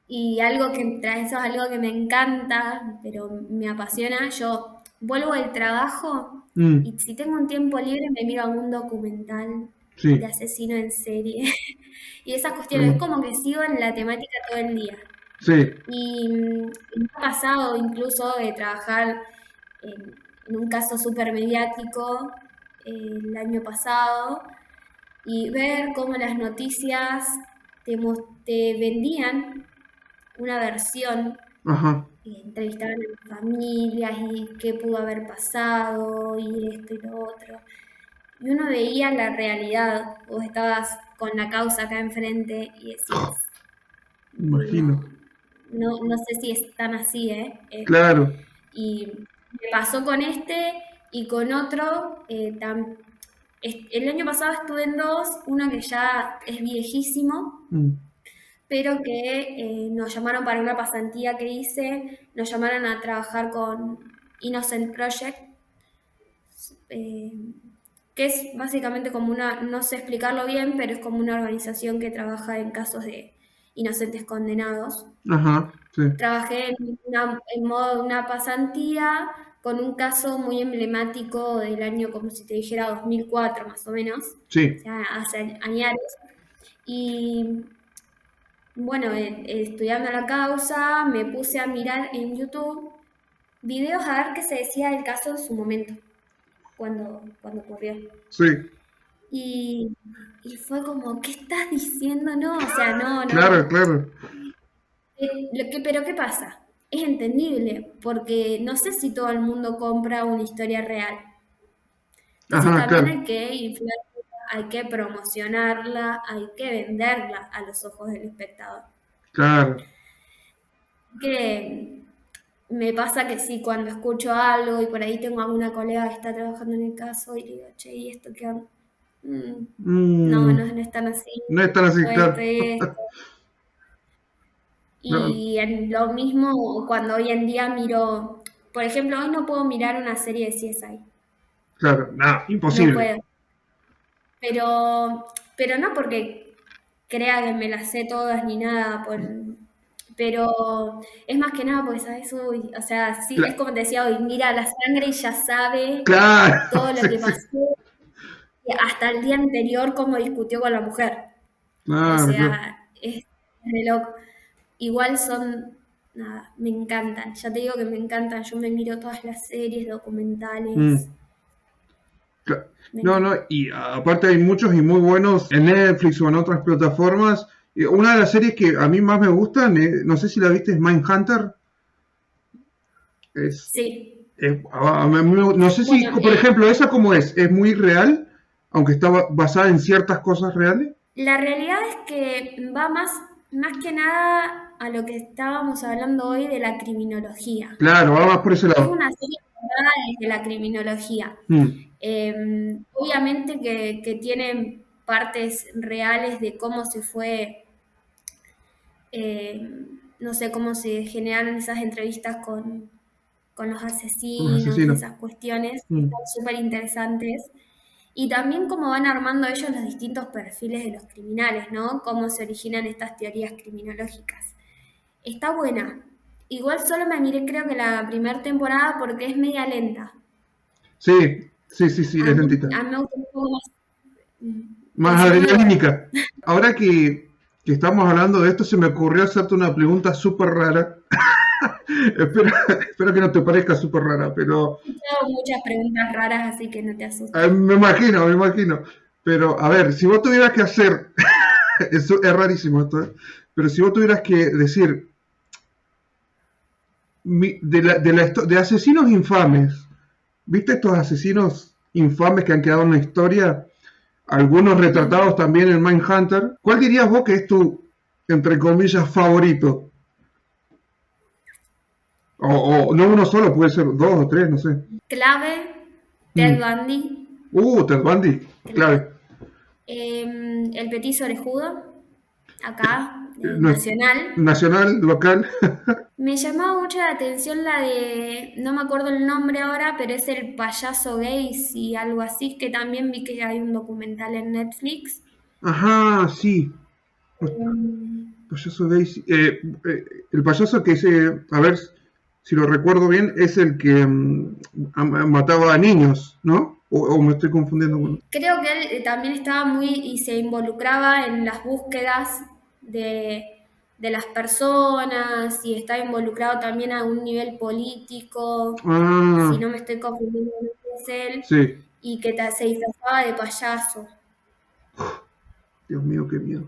Y eso es algo que me encanta, pero me apasiona. Yo vuelvo del trabajo Mm, y si tengo un tiempo libre me miro algún documental de sí. asesino en serie. Y esas cuestiones, es Mm. como que sigo en la temática todo el día. Sí, Y me ha pasado incluso de trabajar en un caso súper mediático el año pasado y ver cómo las noticias te vendían una versión, ajá, entrevistaban a las familias y qué pudo haber pasado y esto y lo otro. Y uno veía la realidad, vos estabas con la causa acá enfrente y decías, imagino. no sé si es tan así, ¿eh? Claro. Y me pasó con este y con otro. El año pasado estuve en dos, uno que ya es viejísimo, Mm, pero que nos llamaron para una pasantía que hice, nos llamaron a trabajar con Innocent Project, eh, que es básicamente como una, no sé explicarlo bien, pero es como una organización que trabaja en casos de inocentes condenados. ajá, sí, Trabajé en modo de una pasantía con un caso muy emblemático del año, como si te dijera 2004 más o menos, o sí. sea, hace años. Y bueno, estudiando la causa, me puse a mirar en YouTube videos a ver qué se decía del caso en su momento, cuando ocurrió. Sí, Y, y fue como, ¿qué estás diciendo? No, o sea, no, claro, no. claro. Pero ¿qué pasa? Es entendible, porque no sé si todo el mundo compra una historia real. Entonces Ajá, también claro, hay que inflarla, hay que promocionarla, hay que venderla a los ojos del espectador. claro. Que me pasa que sí, cuando escucho algo y por ahí tengo alguna colega que está trabajando en el caso y le digo, che, ¿y esto qué onda? Mm, no, Mm, no es tan así, no es tan así, fue esto claro. y esto. No, Y en lo mismo cuando hoy en día miro, por ejemplo, hoy no puedo mirar una serie de CSI, claro, no, no imposible. puedo. Pero, pero no porque crea que me las sé todas ni nada, pero es más que nada porque sabes, uy, o sea, sí, es Cla- como te decía hoy, mira la sangre y ya sabe claro, todo lo sí, que sí. pasó, y hasta el día anterior cómo discutió con la mujer. O Claro, claro. sea, es de loco. Igual son, nada, me encantan. Ya te digo que me encantan. Yo me miro todas las series, documentales. Mm, cla- Me no, encanta. no, y aparte hay muchos y muy buenos en Netflix o en otras plataformas. Y una de las series que a mí más me gustan, no sé si la viste, es Mindhunter. Es, Sí. no sé si, Bueno, por ejemplo, esa como es muy real, aunque está basada en ciertas cosas reales. la realidad es que va más que nada a lo que estábamos hablando hoy de la criminología. Claro, va más por ese Es lado. una serie formada desde la criminología. Mm, Obviamente que tiene partes reales de cómo se fue eh, no sé cómo se generaron esas entrevistas con los con los asesinos y asesinos. esas cuestiones, que Mm, están súper interesantes. Y también cómo van armando ellos los distintos perfiles de los criminales, ¿no? Cómo se originan estas teorías criminológicas. Está buena. Igual solo me miré creo que la primera temporada porque es media lenta. sí, sí, sí, sí, es lentita. A mí me gusta un poco más, Más decírmelo. adrenalínica. Ahora que estamos hablando de esto, se me ocurrió hacerte una pregunta súper rara. espero, espero que no te parezca súper rara, pero He escuchado muchas preguntas raras, así que no te asustes. me imagino, me imagino. Pero, a ver, si vos tuvieras que hacer, eso es rarísimo esto, ¿eh? Pero si vos tuvieras que decir de asesinos infames, ¿viste estos asesinos infames que han quedado en la historia? Algunos retratados Mm. también en Mindhunter. ¿Cuál dirías vos que es tu, entre comillas, favorito? O no uno solo, puede ser dos o tres, no sé. Clave, Ted Mm. Bundy, Ted Bundy, clave. clave. El petiso orejudo, acá, No- nacional. nacional, local. Me llamaba mucho la atención la de, no me acuerdo el nombre ahora, pero es el payaso Gacy, algo así, que también vi que hay un documental en Netflix. Ajá, sí. Em, Payaso Daisy. El payaso que a ver si lo recuerdo bien, es el que mataba a niños, ¿no? O me estoy confundiendo con... Creo que él también estaba muy y se involucraba en las búsquedas de, de las personas, si está involucrado también a un nivel político, si Ah, no me estoy confundiendo, es él, sí. y que se disfrazaba de payaso. Dios mío, qué miedo.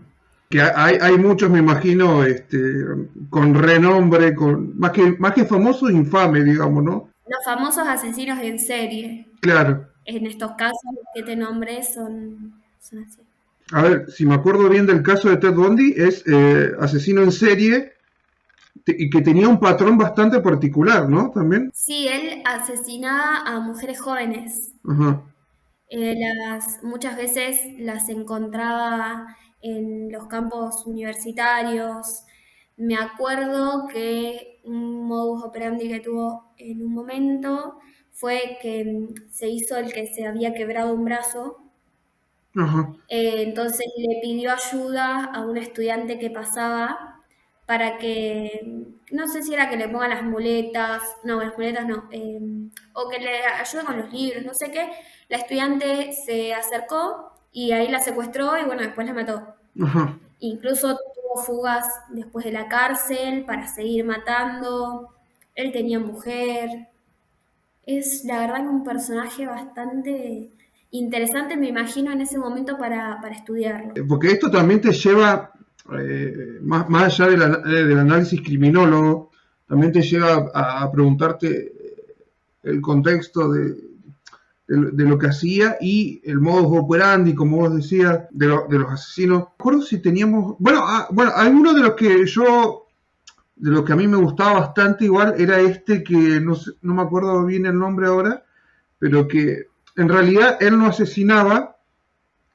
Que hay muchos, me imagino, con renombre, más que famoso, infame, digamos, ¿no? Los famosos asesinos en serie, Claro. en estos casos que te nombré son así. A ver, si me acuerdo bien del caso de Ted Bundy, es asesino en serie y que tenía un patrón bastante particular, ¿no? También. Sí, él asesinaba a mujeres jóvenes. Ajá. Muchas veces las encontraba en los campos universitarios. Me acuerdo que un modus operandi que tuvo en un momento fue que se hizo el que se había quebrado un brazo. Ajá. Entonces le pidió ayuda a un estudiante que pasaba para que, no sé si era que le ponga las muletas no, o que le ayude con los libros, no sé qué. La estudiante se acercó y ahí la secuestró y bueno, después la mató. Ajá. Incluso tuvo fugas después de la cárcel para seguir matando. Él tenía mujer. Es la verdad que un personaje bastante interesante, me imagino, en ese momento para estudiarlo. Porque esto también te lleva, más allá del análisis criminólogo, también te lleva a preguntarte el contexto de lo que hacía y el modus operandi, como vos decías, de los asesinos. No recuerdo si teníamos. Bueno, hay uno de los que a mí me gustaba bastante, igual, era este que no me acuerdo bien el nombre ahora, pero que en realidad él no asesinaba,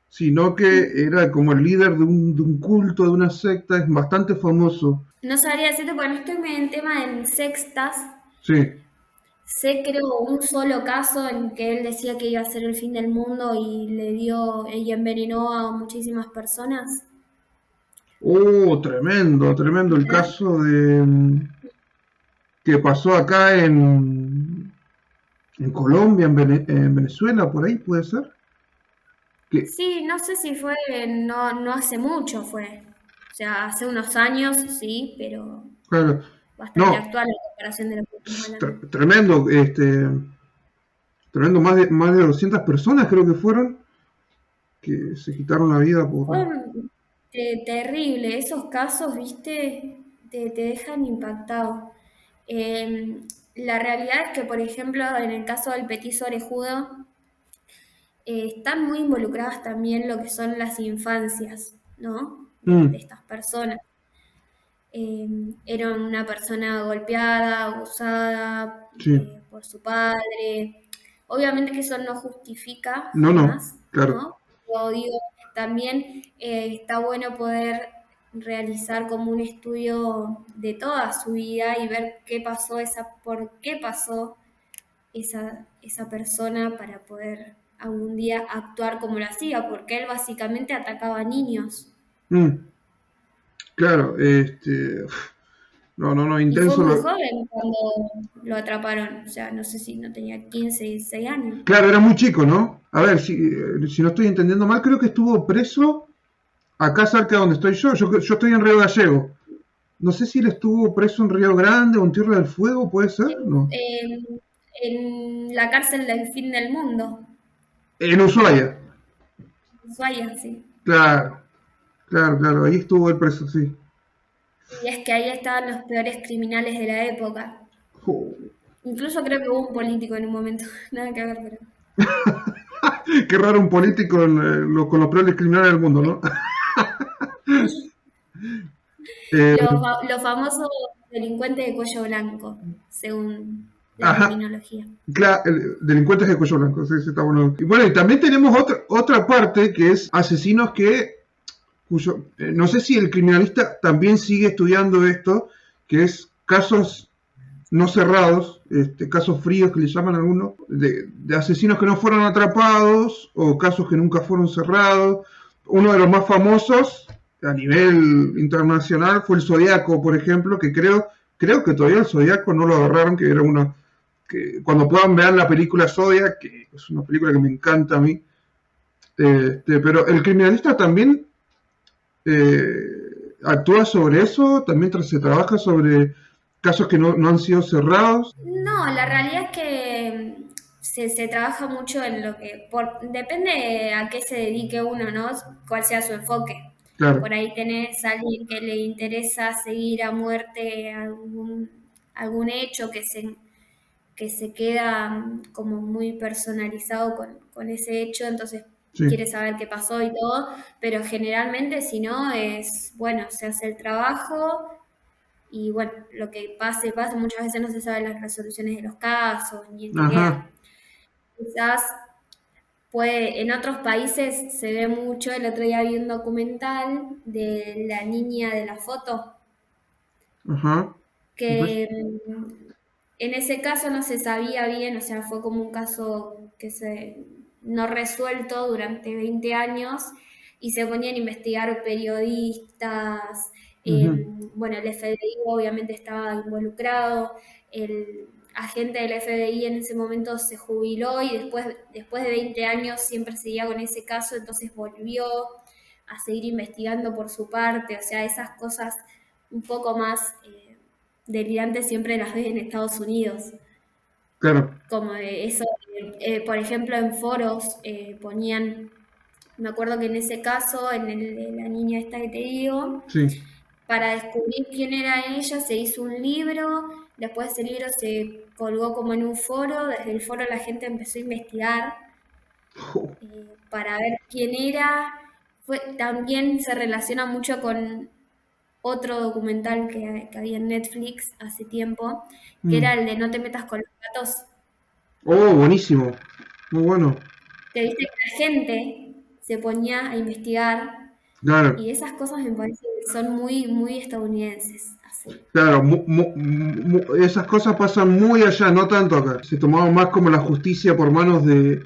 sino que era como el líder de un culto, de una secta, es bastante famoso. No sabría decirte porque no estoy muy en tema de sextas. Sí. Sé, creo, un solo caso en que él decía que iba a ser el fin del mundo y y envenenó a muchísimas personas. Oh, tremendo, tremendo el ¿Verdad? caso que pasó acá en Colombia, en Venezuela, por ahí puede ser. Que, Sí, no sé si fue, no hace mucho fue. O sea, hace unos años, sí, pero claro, bastante no, actual en comparación de lo que estamos hablando. tremendo, tremendo, más de 200 personas creo que fueron que se quitaron la vida por. Fue terrible, esos casos, viste, te dejan impactado. La realidad es que, por ejemplo, en el caso del petiso orejudo, están muy involucradas también lo que son las infancias, ¿no? De Mm, estas personas. Era una persona golpeada, abusada sí, por su padre. Obviamente que eso no justifica no, no, jamás, claro. ¿no? Pero digo, también está bueno poder realizar como un estudio de toda su vida y ver qué pasó, por qué pasó esa persona para poder algún día actuar como lo hacía, porque él básicamente atacaba a niños. Mm, claro, no, no, no, Y fue intenso. muy joven cuando lo atraparon, o sea, no sé si no tenía 15, 16 años. Claro, era muy chico, ¿no? A ver, si no estoy entendiendo mal, creo que estuvo preso acá cerca de donde estoy yo. Yo estoy en Río Gallego. No sé si él estuvo preso en Río Grande o en Tierra del Fuego, ¿puede ser? No. En la cárcel del fin del mundo, En Ushuaia. Ushuaia, sí. Claro, claro, claro. Ahí estuvo él preso, sí. Y es que ahí estaban los peores criminales de la época. Jo, Incluso creo que hubo un político en un momento, nada que ver, pero... qué raro un político con los peores criminales del mundo, ¿no? Eh, Los famosos delincuentes de cuello blanco, según la ajá. criminología. Claro, delincuentes de cuello blanco, sí, sí, está bueno. Y bueno, y también tenemos otra parte que es asesinos no sé si el criminalista también sigue estudiando esto, que es casos no cerrados, casos fríos que le llaman algunos, de asesinos que no fueron atrapados o casos que nunca fueron cerrados. Uno de los más famosos a nivel internacional fue el Zodíaco, por ejemplo, que creo que todavía el Zodíaco no lo agarraron, que era una que cuando puedan ver la película Zodiac, que es una película que me encanta a mí, pero el criminalista también ¿actúa sobre eso? ¿También se trabaja sobre casos que no han sido cerrados? No, la realidad es que se trabaja mucho en lo que, depende a qué se dedique uno, ¿no? Cuál sea su enfoque. Claro. Por ahí tenés a alguien que le interesa seguir a muerte algún hecho que se queda como muy personalizado con ese hecho, entonces Sí. quiere saber qué pasó y todo, pero generalmente si no es, bueno, se hace el trabajo y bueno, lo que pase, muchas veces no se saben las resoluciones de los casos ni en qué queda. Ajá. Quizás en otros países se ve mucho, el otro día vi un documental de la niña de la foto, Ajá. Después. que en ese caso no se sabía bien, o sea, fue como un caso que se no resuelto durante 20 años y se ponían a investigar periodistas, Ujú. bueno, el FBI obviamente estaba involucrado, el agente del FBI en ese momento se jubiló y después de 20 años siempre seguía con ese caso, entonces volvió a seguir investigando por su parte, o sea, esas cosas un poco más delirantes siempre las ves en Estados Unidos, Claro. como de eso, por ejemplo, en foros ponían, me acuerdo que en ese caso, en el de la niña esta que te digo, Sí. para descubrir quién era ella se hizo un libro, después ese libro se colgó como en un foro, desde el foro la gente empezó a investigar Jo. para ver quién era. También se relaciona mucho con otro documental que había en Netflix hace tiempo, que era Mm. el de No te metas con los gatos, Oh, buenísimo. Muy bueno. que viste que la gente se ponía a investigar Claro. y esas cosas me parece que son muy, muy estadounidenses, así. Claro, esas cosas pasan muy allá, no tanto acá. Se tomaban más como la justicia por manos de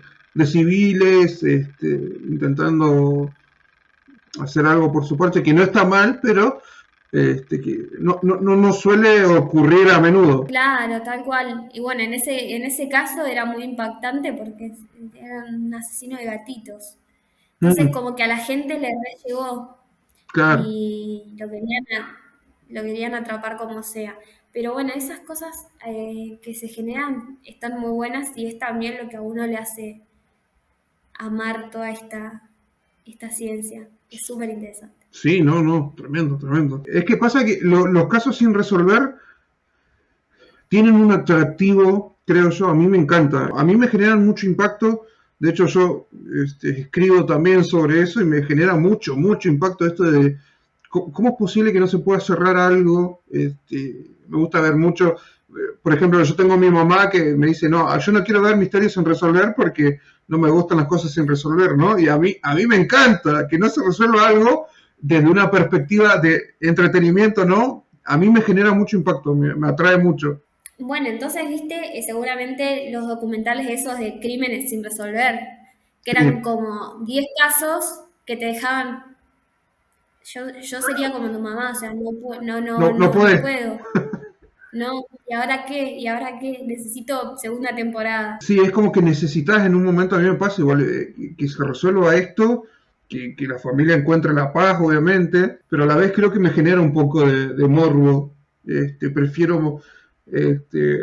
civiles, intentando hacer algo por su parte, que no está mal, pero que no suele ocurrir a menudo. Claro, tal cual. Y bueno, en ese caso era muy impactante porque era un asesino de gatitos. Entonces Mm, como que a la gente le re llegó claro, y lo querían atrapar como sea. Pero bueno, esas cosas que se generan están muy buenas y es también lo que a uno le hace amar toda esta ciencia. Es súper interesante. sí, no, tremendo, tremendo. Es que pasa que los casos sin resolver tienen un atractivo, creo yo, a mí me encanta. A mí me generan mucho impacto. De hecho, yo escribo también sobre eso y me genera mucho, mucho impacto esto de cómo es posible que no se pueda cerrar algo. Me gusta ver mucho. Por ejemplo, yo tengo a mi mamá que me dice, no, yo no quiero ver misterios sin resolver porque no me gustan las cosas sin resolver, ¿no? Y a mí me encanta que no se resuelva algo desde una perspectiva de entretenimiento, ¿no? A mí me genera mucho impacto, me atrae mucho. Bueno, entonces viste seguramente los documentales esos de crímenes sin resolver, que eran Sí, como 10 casos que te dejaban. Yo sería como tu mamá, o sea, no, no, no, no no, no puede. puedo. No, ¿y ahora qué? ¿Y ahora qué? Necesito segunda temporada. Sí, es como que necesitas en un momento, a mí me pasa igual, que se resuelva esto, que la familia encuentre la paz, obviamente, pero a la vez creo que me genera un poco de morbo. Prefiero, este,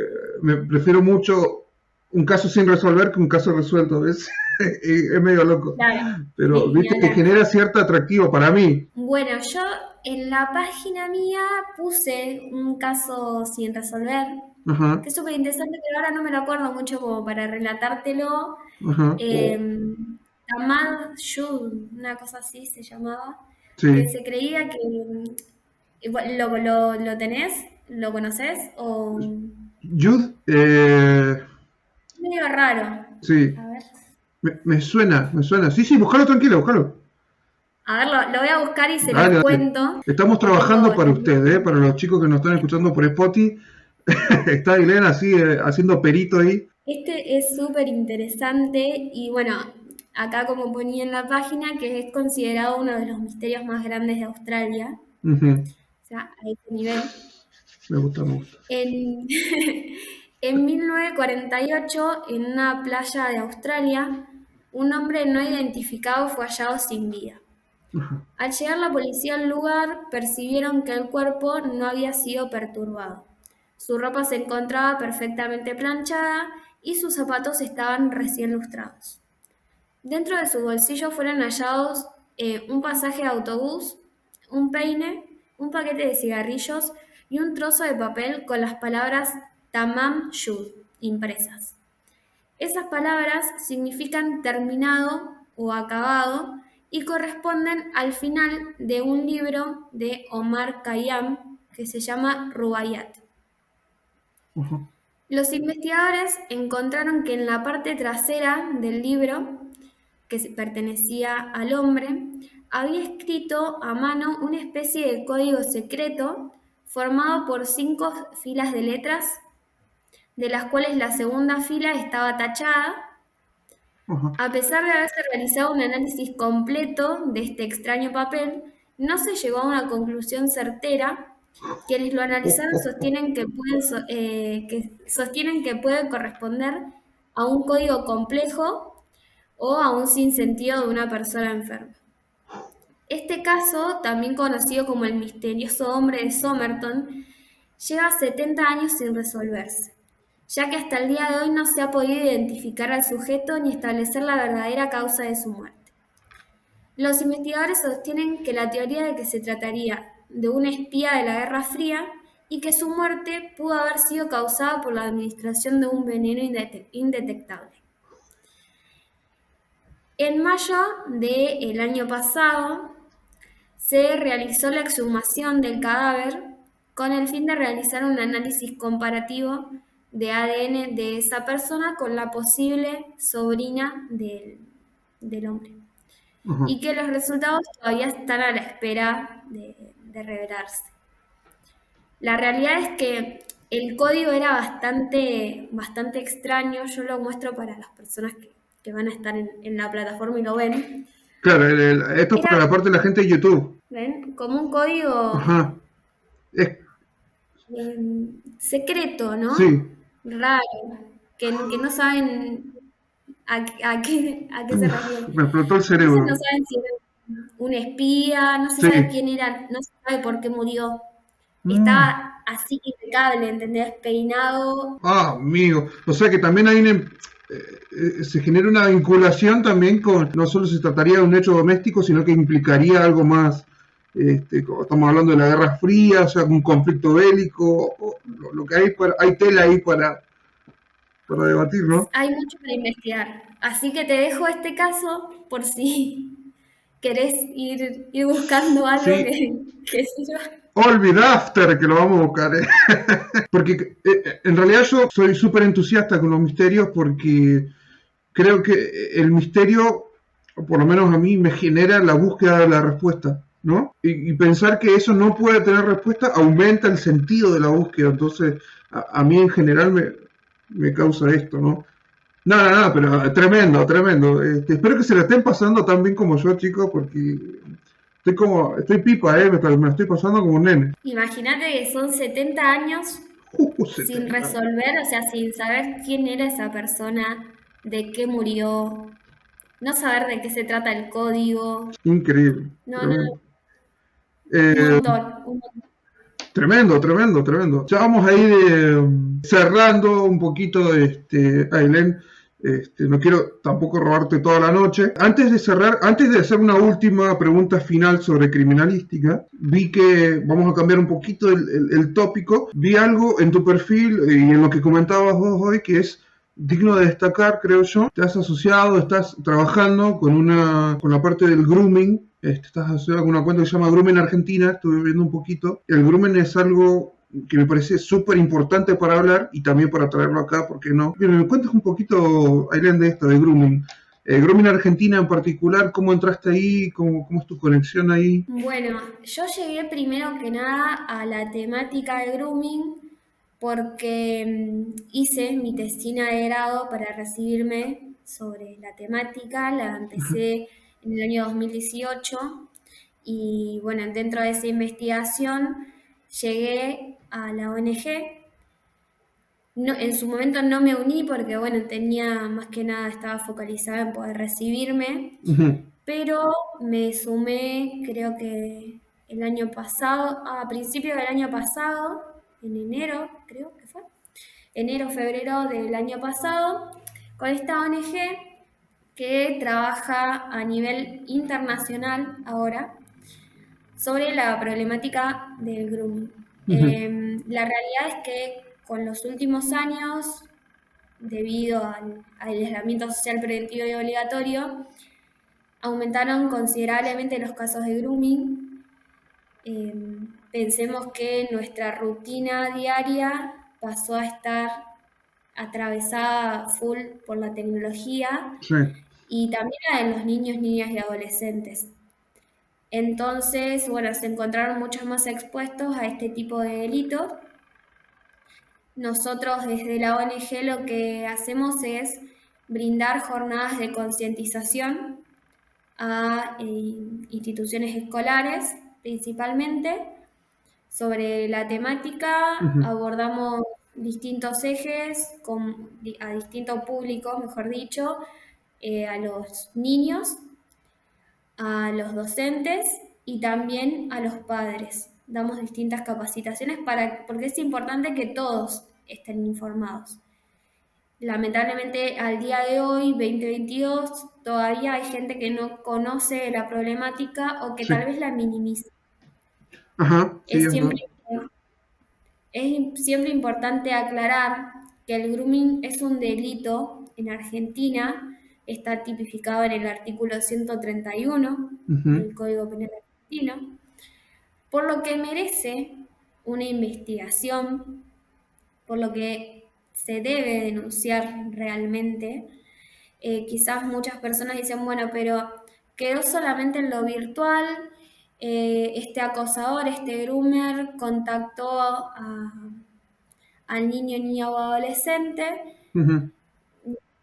prefiero mucho un caso sin resolver que un caso resuelto, ¿ves? Es medio loco. Claro, Pero, sí, ni viste, que hablar. genera cierto atractivo para mí. Bueno, yo en la página mía puse un caso sin resolver, Ajá, que es súper interesante, pero ahora no me lo acuerdo mucho como para relatártelo. ajá, Eh, Tamad Shud, una cosa así se llamaba, que sí. se creía que... ¿Lo tenés? ¿Lo conoces? O... Jude, Medio raro. sí, A ver. me suena, me suena. Sí, sí, búscalo tranquilo, búscalo. A ver, lo voy a buscar y se los Dale, dale. cuento. Estamos Lo trabajando tengo, para ustedes, para los chicos que nos están escuchando por Spotify. Está Ailén así, haciendo perito ahí. Este es súper interesante y bueno, acá como ponía en la página, que es considerado uno de los misterios más grandes de Australia, Ujú. o sea, a ese nivel. Me gusta, me gusta. En, en 1948, en una playa de Australia, un hombre no identificado fue hallado sin vida. Al llegar la policía al lugar, percibieron que el cuerpo no había sido perturbado. Su ropa se encontraba perfectamente planchada y sus zapatos estaban recién lustrados. Dentro de su bolsillo fueron hallados un pasaje de autobús, un peine, un paquete de cigarrillos y un trozo de papel con las palabras Tamam Shud impresas. Esas palabras significan terminado o acabado y corresponden al final de un libro de Omar Khayyam que se llama Rubaiyat. Ajá. Los investigadores encontraron que en la parte trasera del libro, que pertenecía al hombre, había escrito a mano una especie de código secreto formado por 5 filas de letras, de las cuales la segunda fila estaba tachada. Ajá. A pesar de haberse realizado un análisis completo de este extraño papel, no se llegó a una conclusión certera. Quienes lo analizaron sostienen que puede corresponder a un código complejo o a un sinsentido de una persona enferma. Este caso, también conocido como el misterioso hombre de Somerton, lleva 70 años sin resolverse, ya que hasta el día de hoy no se ha podido identificar al sujeto ni establecer la verdadera causa de su muerte. Los investigadores sostienen que la teoría de que se trataría de un espía de la Guerra Fría y que su muerte pudo haber sido causada por la administración de un veneno indetectable. En mayo del año pasado se realizó la exhumación del cadáver con el fin de realizar un análisis comparativo de ADN de esa persona con la posible sobrina del hombre. Ajá. Y que los resultados todavía están a la espera de revelarse. La realidad es que el código era bastante extraño. Yo lo muestro para las personas que van a estar en la plataforma y lo ven. Claro, esto es Era, para la parte de la gente de YouTube. ¿ven? Como un código Ajá. Es, secreto, ¿no? sí. Raro, que no saben a qué se refiere. Me explotó el Entonces no cerebro. saben si era un espía, no se Sí. sabe quién era, no se sabe por qué murió. Mm. Estaba así impecable, ¿entendés? Peinado. Ah, amigo. O sea que también ahí se genera una vinculación también con, no solo se trataría de un hecho doméstico, sino que implicaría algo más, como estamos hablando de la Guerra Fría, o sea, un conflicto bélico, o lo que hay tela ahí para debatir, ¿no? Hay mucho para investigar. Así que te dejo este caso por si querés ir buscando algo Sí, que sirva. Olvid After, que lo vamos a buscar, ¿eh? Porque en realidad yo soy súper entusiasta con los misterios porque creo que el misterio, por lo menos a mí, me genera la búsqueda de la respuesta, ¿no? Y pensar que eso no puede tener respuesta aumenta el sentido de la búsqueda. Entonces, a mí en general me causa esto, ¿no? Nada, pero tremendo, tremendo. Espero que se la estén pasando tan bien como yo, chicos, porque estoy pipa, me la estoy pasando como un nene. Imagínate que son 70 años sin 70. resolver, o sea, sin saber quién era esa persona, de qué murió, no saber de qué se trata el código. Increíble, No, no, tremendo. un Eh, montón, un montón. Tremendo, tremendo, tremendo. Ya vamos a ir cerrando un poquito, Ailén. No quiero tampoco robarte toda la noche. Antes de cerrar, antes de hacer una última pregunta final sobre criminalística, vi que vamos a cambiar un poquito el tópico. Vi algo en tu perfil y en lo que comentabas vos hoy que es digno de destacar, creo yo. Te has asociado, estás trabajando con la parte del grooming. Estás asociado con una cuenta que se llama Grooming Argentina, estuve viendo un poquito. El grooming es algo que me parece súper importante para hablar y también para traerlo acá, ¿por qué no? Bien, me cuentas un poquito, Aileen, de esto, de grooming. Grooming Argentina en particular, ¿cómo entraste ahí? ¿Cómo es tu conexión ahí? Bueno, yo llegué primero que nada a la temática de grooming porque hice mi tesina de grado para recibirme sobre la temática, la empecé en el año 2018 y bueno, dentro de esa investigación llegué a la ONG. No, en su momento no me uní porque bueno, tenía más que nada, estaba focalizada en poder recibirme, Ujú. pero me sumé, creo que el año pasado, a principios del año pasado, en enero, creo que fue, enero, febrero del año pasado, con esta ONG que trabaja a nivel internacional ahora sobre la problemática del grooming. La realidad es que con los últimos años, debido al aislamiento social preventivo y obligatorio, aumentaron considerablemente los casos de grooming. Pensemos que nuestra rutina diaria pasó a estar atravesada full por la tecnología Sí, y también la de los niños, niñas y adolescentes. Entonces, bueno, se encontraron muchos más expuestos a este tipo de delitos. Nosotros desde la ONG lo que hacemos es brindar jornadas de concientización a instituciones escolares principalmente sobre la temática. ujú, Abordamos distintos ejes a distintos públicos, mejor dicho, a los niños, a los docentes y también a los padres. Damos distintas capacitaciones porque es importante que todos estén informados. Lamentablemente al día de hoy, 2022, todavía hay gente que no conoce la problemática o que sí, tal vez la minimiza. ajá, sí, Es es verdad. siempre, es siempre importante aclarar que el grooming es un delito en Argentina, está tipificado en el artículo 131 Ujú, del Código Penal argentino, por lo que merece una investigación, por lo que se debe denunciar realmente. Quizás muchas personas dicen, bueno, pero quedó solamente en lo virtual, este acosador, este groomer contactó al niño, niña o adolescente, ujú,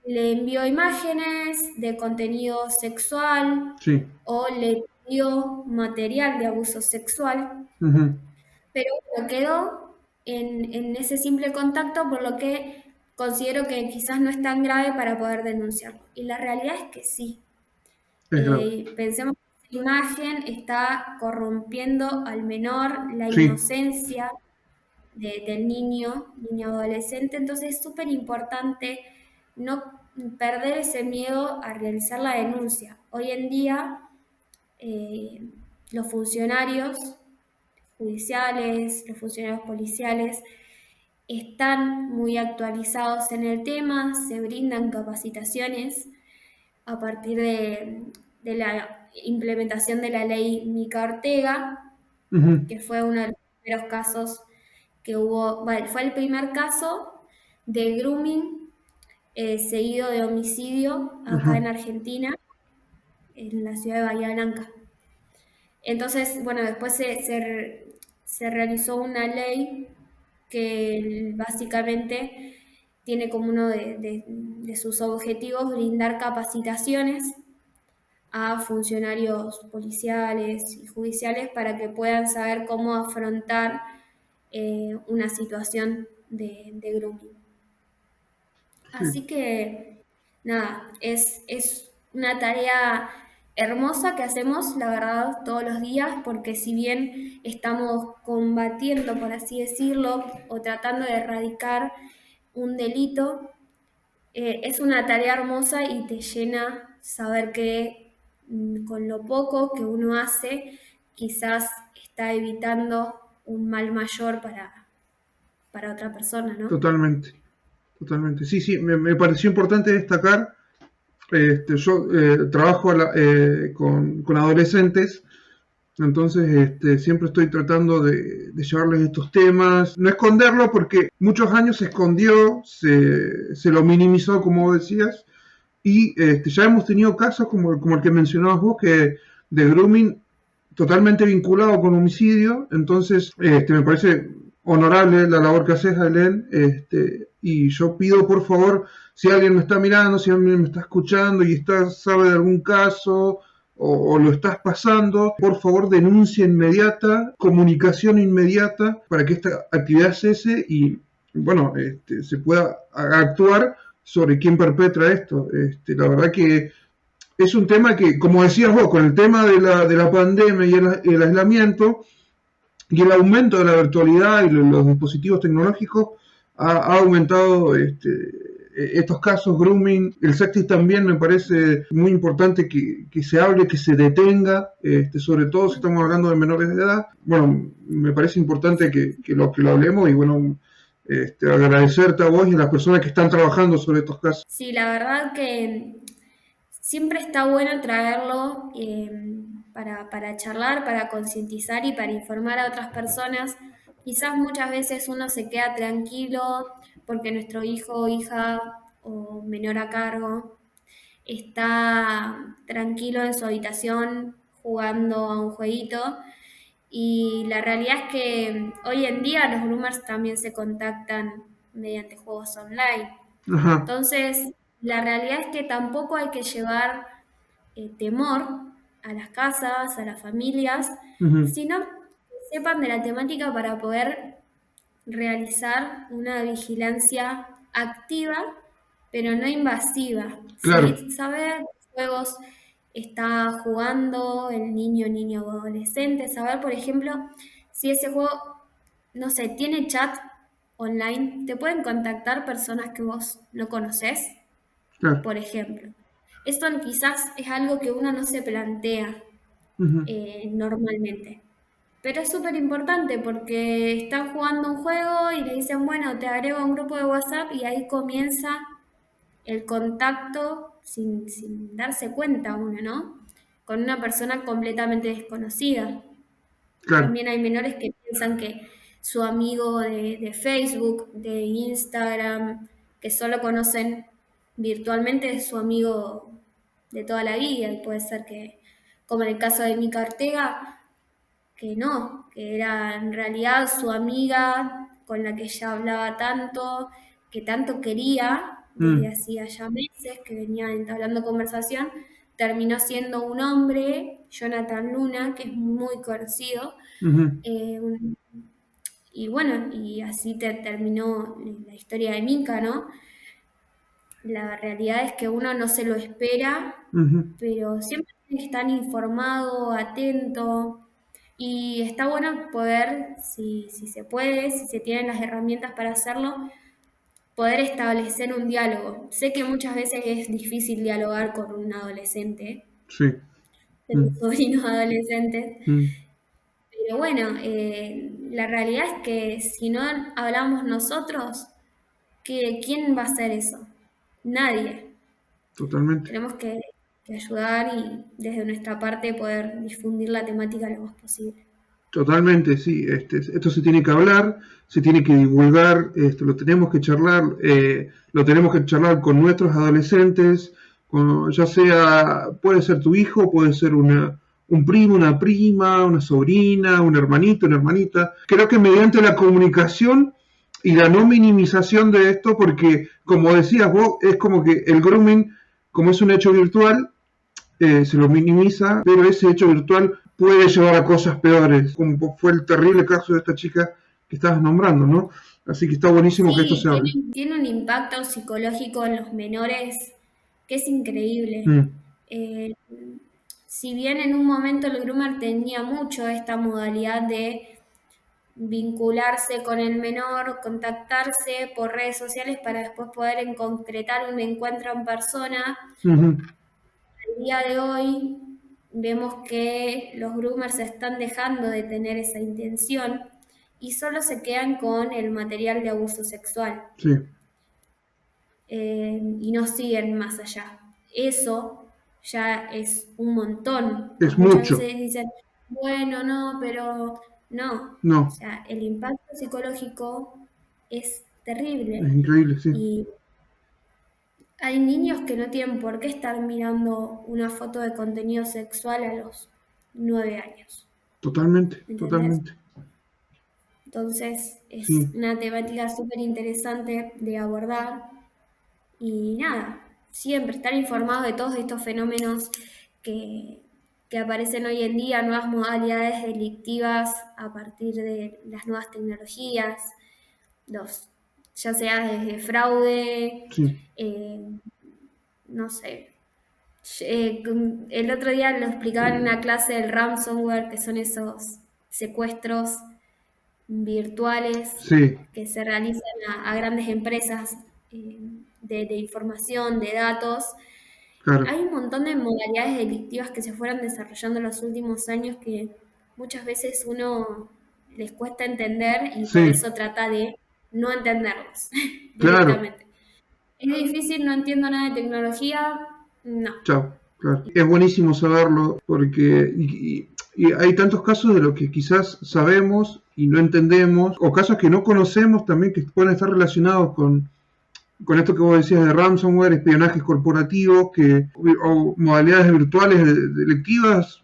le envió imágenes de contenido sexual sí, o le dio material de abuso sexual, ujú, pero bueno, quedó en ese simple contacto, por lo que considero que quizás no es tan grave para poder denunciarlo. Y la realidad es que sí. es grave. Pensemos que esa imagen está corrompiendo al menor, la Sí, inocencia del niño, niño adolescente, entonces es súper importante no perder ese miedo a realizar la denuncia. Hoy en día eh, los funcionarios judiciales, los funcionarios policiales están muy actualizados en el tema, se brindan capacitaciones a partir de la implementación de la ley Mica Ortega, ujú, que fue uno de los primeros casos que hubo, bueno, fue el primer caso de grooming seguido de homicidio acá ajá, en Argentina, en la ciudad de Bahía Blanca. Entonces, bueno, después se realizó una ley que básicamente tiene como uno de sus objetivos brindar capacitaciones a funcionarios policiales y judiciales para que puedan saber cómo afrontar una situación de grooming. sí, Así que, nada, es una tarea hermosa que hacemos, la verdad, todos los días, porque si bien estamos combatiendo, por así decirlo, o tratando de erradicar un delito, es una tarea hermosa y te llena saber que con lo poco que uno hace, quizás está evitando un mal mayor para otra persona, ¿no? totalmente, totalmente. Sí, sí, me pareció importante destacar. Yo trabajo con adolescentes, entonces siempre estoy tratando de llevarles estos temas, no esconderlo porque muchos años se escondió, se lo minimizó, como vos decías, y ya hemos tenido casos como el que mencionabas vos, que de grooming totalmente vinculado con homicidio, entonces me parece honorable la labor que haces, Ailén, y yo pido por favor, si alguien me está mirando, si alguien me está escuchando y sabe de algún caso o lo estás pasando, por favor denuncia inmediata, comunicación inmediata para que esta actividad cese y bueno, se pueda actuar sobre quién perpetra esto. La verdad que es un tema que, como decías vos, con el tema de la pandemia y el aislamiento y el aumento de la virtualidad y los dispositivos tecnológicos, ha aumentado estos casos, grooming. El sexting también me parece muy importante que se hable, que se detenga, sobre todo si estamos hablando de menores de edad. Bueno, me parece importante que lo hablemos y bueno, agradecerte a vos y a las personas que están trabajando sobre estos casos. Sí, la verdad que siempre está bueno traerlo para charlar, para concientizar y para informar a otras personas. Quizás muchas veces uno se queda tranquilo porque nuestro hijo o hija o menor a cargo está tranquilo en su habitación jugando a un jueguito. Y la realidad es que hoy en día los groomers también se contactan mediante juegos online. Ajá. Entonces, la realidad es que tampoco hay que llevar temor a las casas, a las familias, Uh-huh. sino que sepan de la temática para poder realizar una vigilancia activa, pero no invasiva. Claro, ¿Sí? Saber qué juegos está jugando el niño, niño o adolescente, saber, por ejemplo, si ese juego, no sé, tiene chat online, te pueden contactar personas que vos no conocés, claro. por ejemplo. Esto quizás es algo que uno no se plantea Uh-huh. normalmente. Pero es súper importante porque están jugando un juego y le dicen, bueno, te agrego a un grupo de WhatsApp y ahí comienza el contacto sin darse cuenta uno, ¿no? Con una persona completamente desconocida. Claro. También hay menores que piensan que su amigo de Facebook, de Instagram, que solo conocen virtualmente, es su amigo de toda la vida. Y puede ser que, como en el caso de Mica Ortega, que no, que era en realidad su amiga con la que ella hablaba tanto, que tanto quería desde Mm. hacía ya meses, que venían entablando conversación, terminó siendo un hombre, Jonathan Luna, que es muy conocido, Uh-huh. eh, un- y bueno, y así terminó la historia de Mika, ¿no? La realidad es que uno no se lo espera, Uh-huh. pero siempre tiene que estar informado, atento, y está bueno poder, si se puede, si se tienen las herramientas para hacerlo, poder establecer un diálogo. Sé que muchas veces es difícil dialogar con un adolescente, Sí. tengo Mm. sobrinos adolescentes, Mm. pero bueno, la realidad es que si no hablamos nosotros, ¿quién va a hacer eso? Nadie. Totalmente. Tenemos que ayudar y desde nuestra parte poder difundir la temática lo más posible. Totalmente, sí. Esto se tiene que hablar, se tiene que divulgar, lo tenemos que charlar, lo tenemos que charlar con nuestros adolescentes, ya sea, puede ser tu hijo, puede ser un primo, una prima, una sobrina, un hermanito, una hermanita. Creo que mediante la comunicación y la no minimización de esto, porque como decías vos, es como que el grooming, como es un hecho virtual, se lo minimiza, pero ese hecho virtual puede llevar a cosas peores, como fue el terrible caso de esta chica que estabas nombrando, ¿no? Así que está buenísimo que esto Sí, se hable. tiene un impacto psicológico en los menores que es increíble. Mm. Eh, si bien en un momento el groomer tenía mucho esta modalidad de vincularse con el menor, contactarse por redes sociales para después poder concretar un encuentro en persona, Uh-huh. el día de hoy vemos que los groomers están dejando de tener esa intención y solo se quedan con el material de abuso sexual Sí, y no siguen más allá. Eso ya es un montón. es Muchas mucho. veces dicen, bueno, no, pero no. O No, sea, el impacto psicológico es es terrible increíble, sí. y hay niños que no tienen por qué estar mirando una foto de contenido sexual a los 9 años, Totalmente, ¿entendés? totalmente. Entonces es Sí, una temática súper interesante de abordar y nada, siempre estar informados de todos estos fenómenos que, que aparecen hoy en día, nuevas modalidades delictivas a partir de las nuevas tecnologías, los, ya sea desde fraude, sí. eh, no sé, El otro día lo explicaba en una clase del ransomware, que son esos secuestros virtuales Sí, que se realizan a grandes empresas eh, de información, de datos. claro, Hay un montón de modalidades delictivas que se fueron desarrollando en los últimos años que muchas veces uno les cuesta entender y por sí, eso trata de no entenderlos claro. directamente. Es difícil, no entiendo nada de tecnología, no. Chao, claro. Es buenísimo saberlo porque y hay tantos casos de lo que quizás sabemos y no entendemos, o casos que no conocemos también que pueden estar relacionados con esto que vos decías de ransomware, espionajes corporativos, o modalidades virtuales delictivas.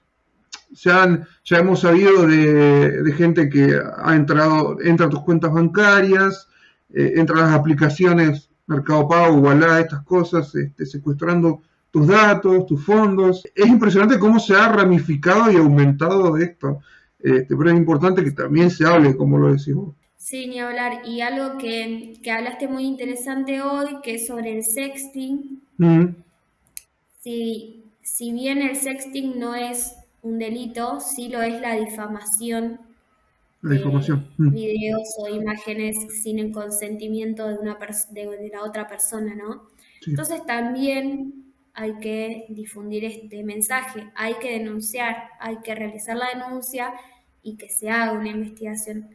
Ya hemos sabido de gente que entra a tus cuentas bancarias, entra a las aplicaciones Mercado Pago, Ualá, estas cosas, secuestrando tus datos, tus fondos. Es impresionante cómo se ha ramificado y aumentado esto. Pero es importante que también se hable, como lo decís vos. Sí, ni hablar. Y algo que hablaste muy interesante hoy, que es sobre el sexting. Mm, Si bien el sexting no es un delito, sí lo es la difamación la de información. videos o imágenes sin el consentimiento de la otra persona, ¿no? Sí, Entonces también hay que difundir este mensaje, hay que denunciar, hay que realizar la denuncia y que se haga una investigación.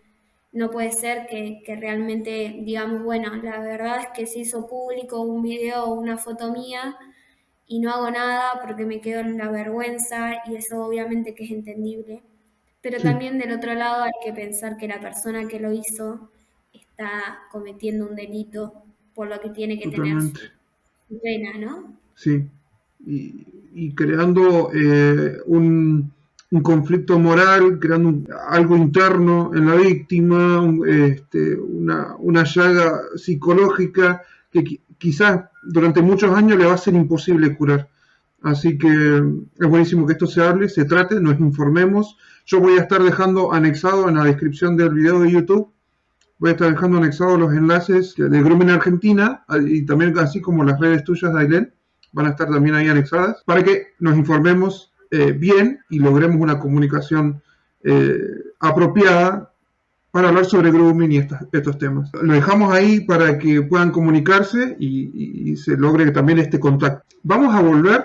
No puede ser que realmente digamos, bueno, la verdad es que se hizo público un video o una foto mía y no hago nada porque me quedo en la vergüenza y eso obviamente que es entendible. Pero sí, también del otro lado hay que pensar que la persona que lo hizo está cometiendo un delito, por lo que tiene que tener totalmente. su pena, ¿no? Sí, y creando un conflicto moral, creando algo interno en la víctima, una llaga psicológica que quizás durante muchos años le va a ser imposible curar. Así que es buenísimo que esto se hable, se trate, nos informemos. Yo voy a estar dejando anexado en la descripción del video de YouTube, voy a estar dejando anexados los enlaces de Grooming Argentina y también así como las redes tuyas, Ailén, van a estar también ahí anexadas para que nos informemos bien y logremos una comunicación eh, apropiada para hablar sobre grooming y estos temas. Lo dejamos ahí para que puedan comunicarse y se logre también este contacto. Vamos a volver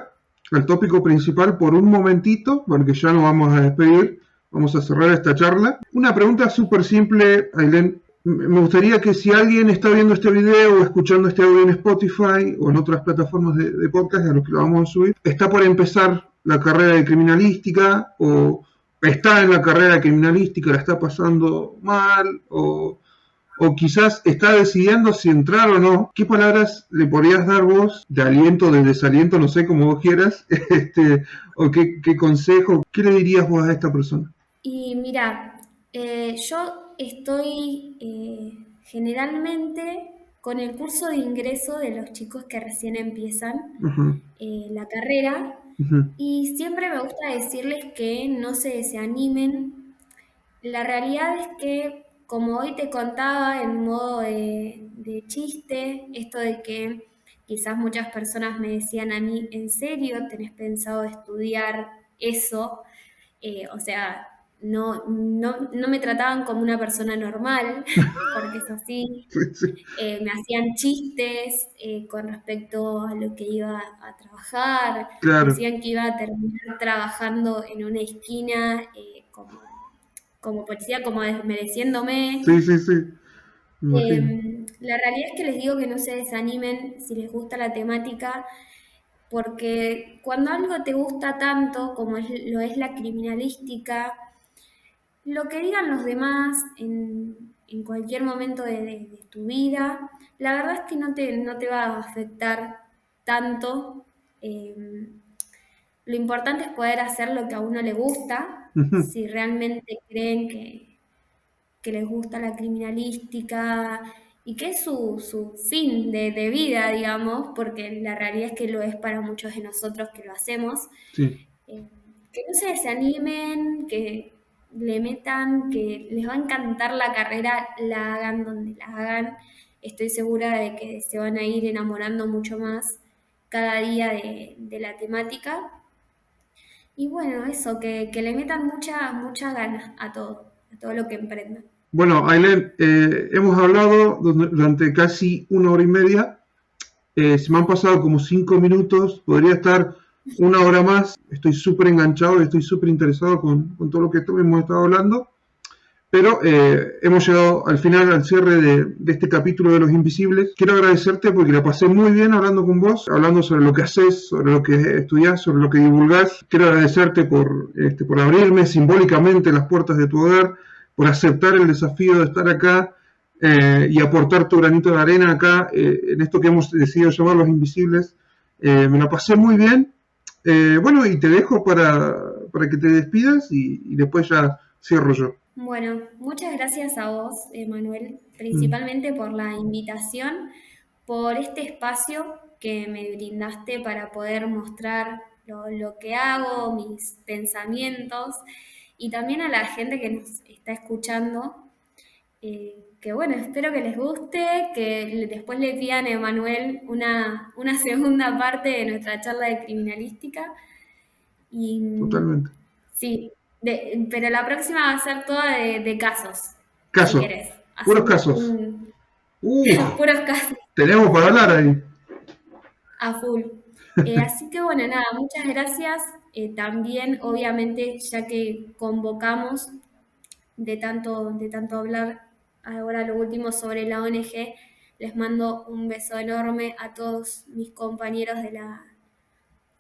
al tópico principal por un momentito, porque ya nos vamos a despedir. Vamos a cerrar esta charla. Una pregunta súper simple, Ailén. Me gustaría que si alguien está viendo este video o escuchando este audio en Spotify o en otras plataformas de podcast a los que lo vamos a subir, está por empezar la carrera de criminalística o está en la carrera criminalística, la está pasando mal o quizás está decidiendo si entrar o no, ¿qué palabras le podrías dar vos de aliento, de desaliento, no sé, como vos quieras, o qué consejo, qué le dirías vos a esta persona? Y mira, yo estoy generalmente con el curso de ingreso de los chicos que recién empiezan Ujú, la carrera ujú, y siempre me gusta decirles que no se desanimen. La realidad es que, como hoy te contaba en modo de chiste, esto de que quizás muchas personas me decían a mí, ¿en serio tenés pensado estudiar eso? O sea, no me trataban como una persona normal, porque es así. sí, sí, Me hacían chistes con respecto a lo que iba a trabajar, claro, decían que iba a terminar trabajando en una esquina como policía, como desmereciéndome. sí, sí, sí, me imagino. La realidad es que les digo que no se desanimen si les gusta la temática, porque cuando algo te gusta tanto como lo es la criminalística, lo que digan los demás en cualquier momento de tu vida, la verdad es que no te va a afectar tanto. Eh, lo importante es poder hacer lo que a uno le gusta, Ujú, si realmente creen que les gusta la criminalística y que es su fin de vida, digamos, porque la realidad es que lo es para muchos de nosotros que lo hacemos. sí, eh, que no se desanimen, que le metan, que les va a encantar la carrera, la hagan donde la hagan. Estoy segura de que se van a ir enamorando mucho más cada día de la temática. Y bueno, eso, que le metan mucha ganas a todo lo que emprendan. Bueno, Ailén, hemos hablado durante casi 1 hora y media. Se me han pasado como 5 minutos. Podría estar 1 hora más. Estoy súper enganchado y estoy súper interesado con todo lo que hemos estado hablando. Pero hemos llegado al final, al cierre de este capítulo de Los Invisibles. Quiero agradecerte porque la pasé muy bien hablando con vos, hablando sobre lo que haces, sobre lo que estudiás, sobre lo que divulgás. Quiero agradecerte por abrirme simbólicamente las puertas de tu hogar, por aceptar el desafío de estar acá y aportar tu granito de arena acá en esto que hemos decidido llamar Los Invisibles. Me la pasé muy bien. Bueno, y te dejo para que te despidas y después ya cierro yo. Bueno, muchas gracias a vos, Manuel, principalmente por la invitación, por este espacio que me brindaste para poder mostrar lo que hago, mis pensamientos, y también a la gente que nos está escuchando, que bueno, espero que les guste, que después le pidan a Emanuel una segunda parte de nuestra charla de criminalística. Y Totalmente. sí, pero la próxima va a ser toda de casos, si Casos. querés. Puros Hacemos casos. puros casos Tenemos para hablar ahí. a full. Así que bueno, nada, muchas gracias. También, obviamente, ya que convocamos de tanto hablar ahora lo último sobre la ONG, les mando un beso enorme a todos mis compañeros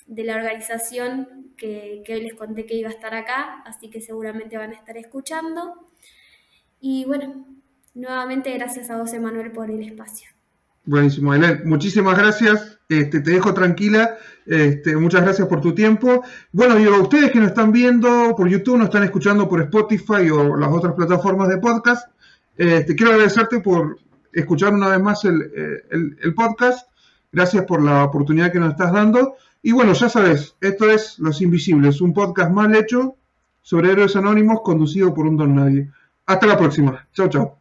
de la organización que hoy les conté que iba a estar acá, así que seguramente van a estar escuchando. Y bueno, nuevamente gracias a vos, Emanuel, por el espacio. Buenísimo, Ailén. Muchísimas gracias. Te dejo tranquila. Muchas gracias por tu tiempo. Bueno, y a ustedes que nos están viendo por YouTube, nos están escuchando por Spotify o las otras plataformas de podcast, quiero agradecerte por escuchar una vez más el podcast. Gracias por la oportunidad que nos estás dando. Y bueno, ya sabes, esto es Los Invisibles, un podcast mal hecho sobre héroes anónimos conducido por un don nadie. Hasta la próxima. Chau, chau.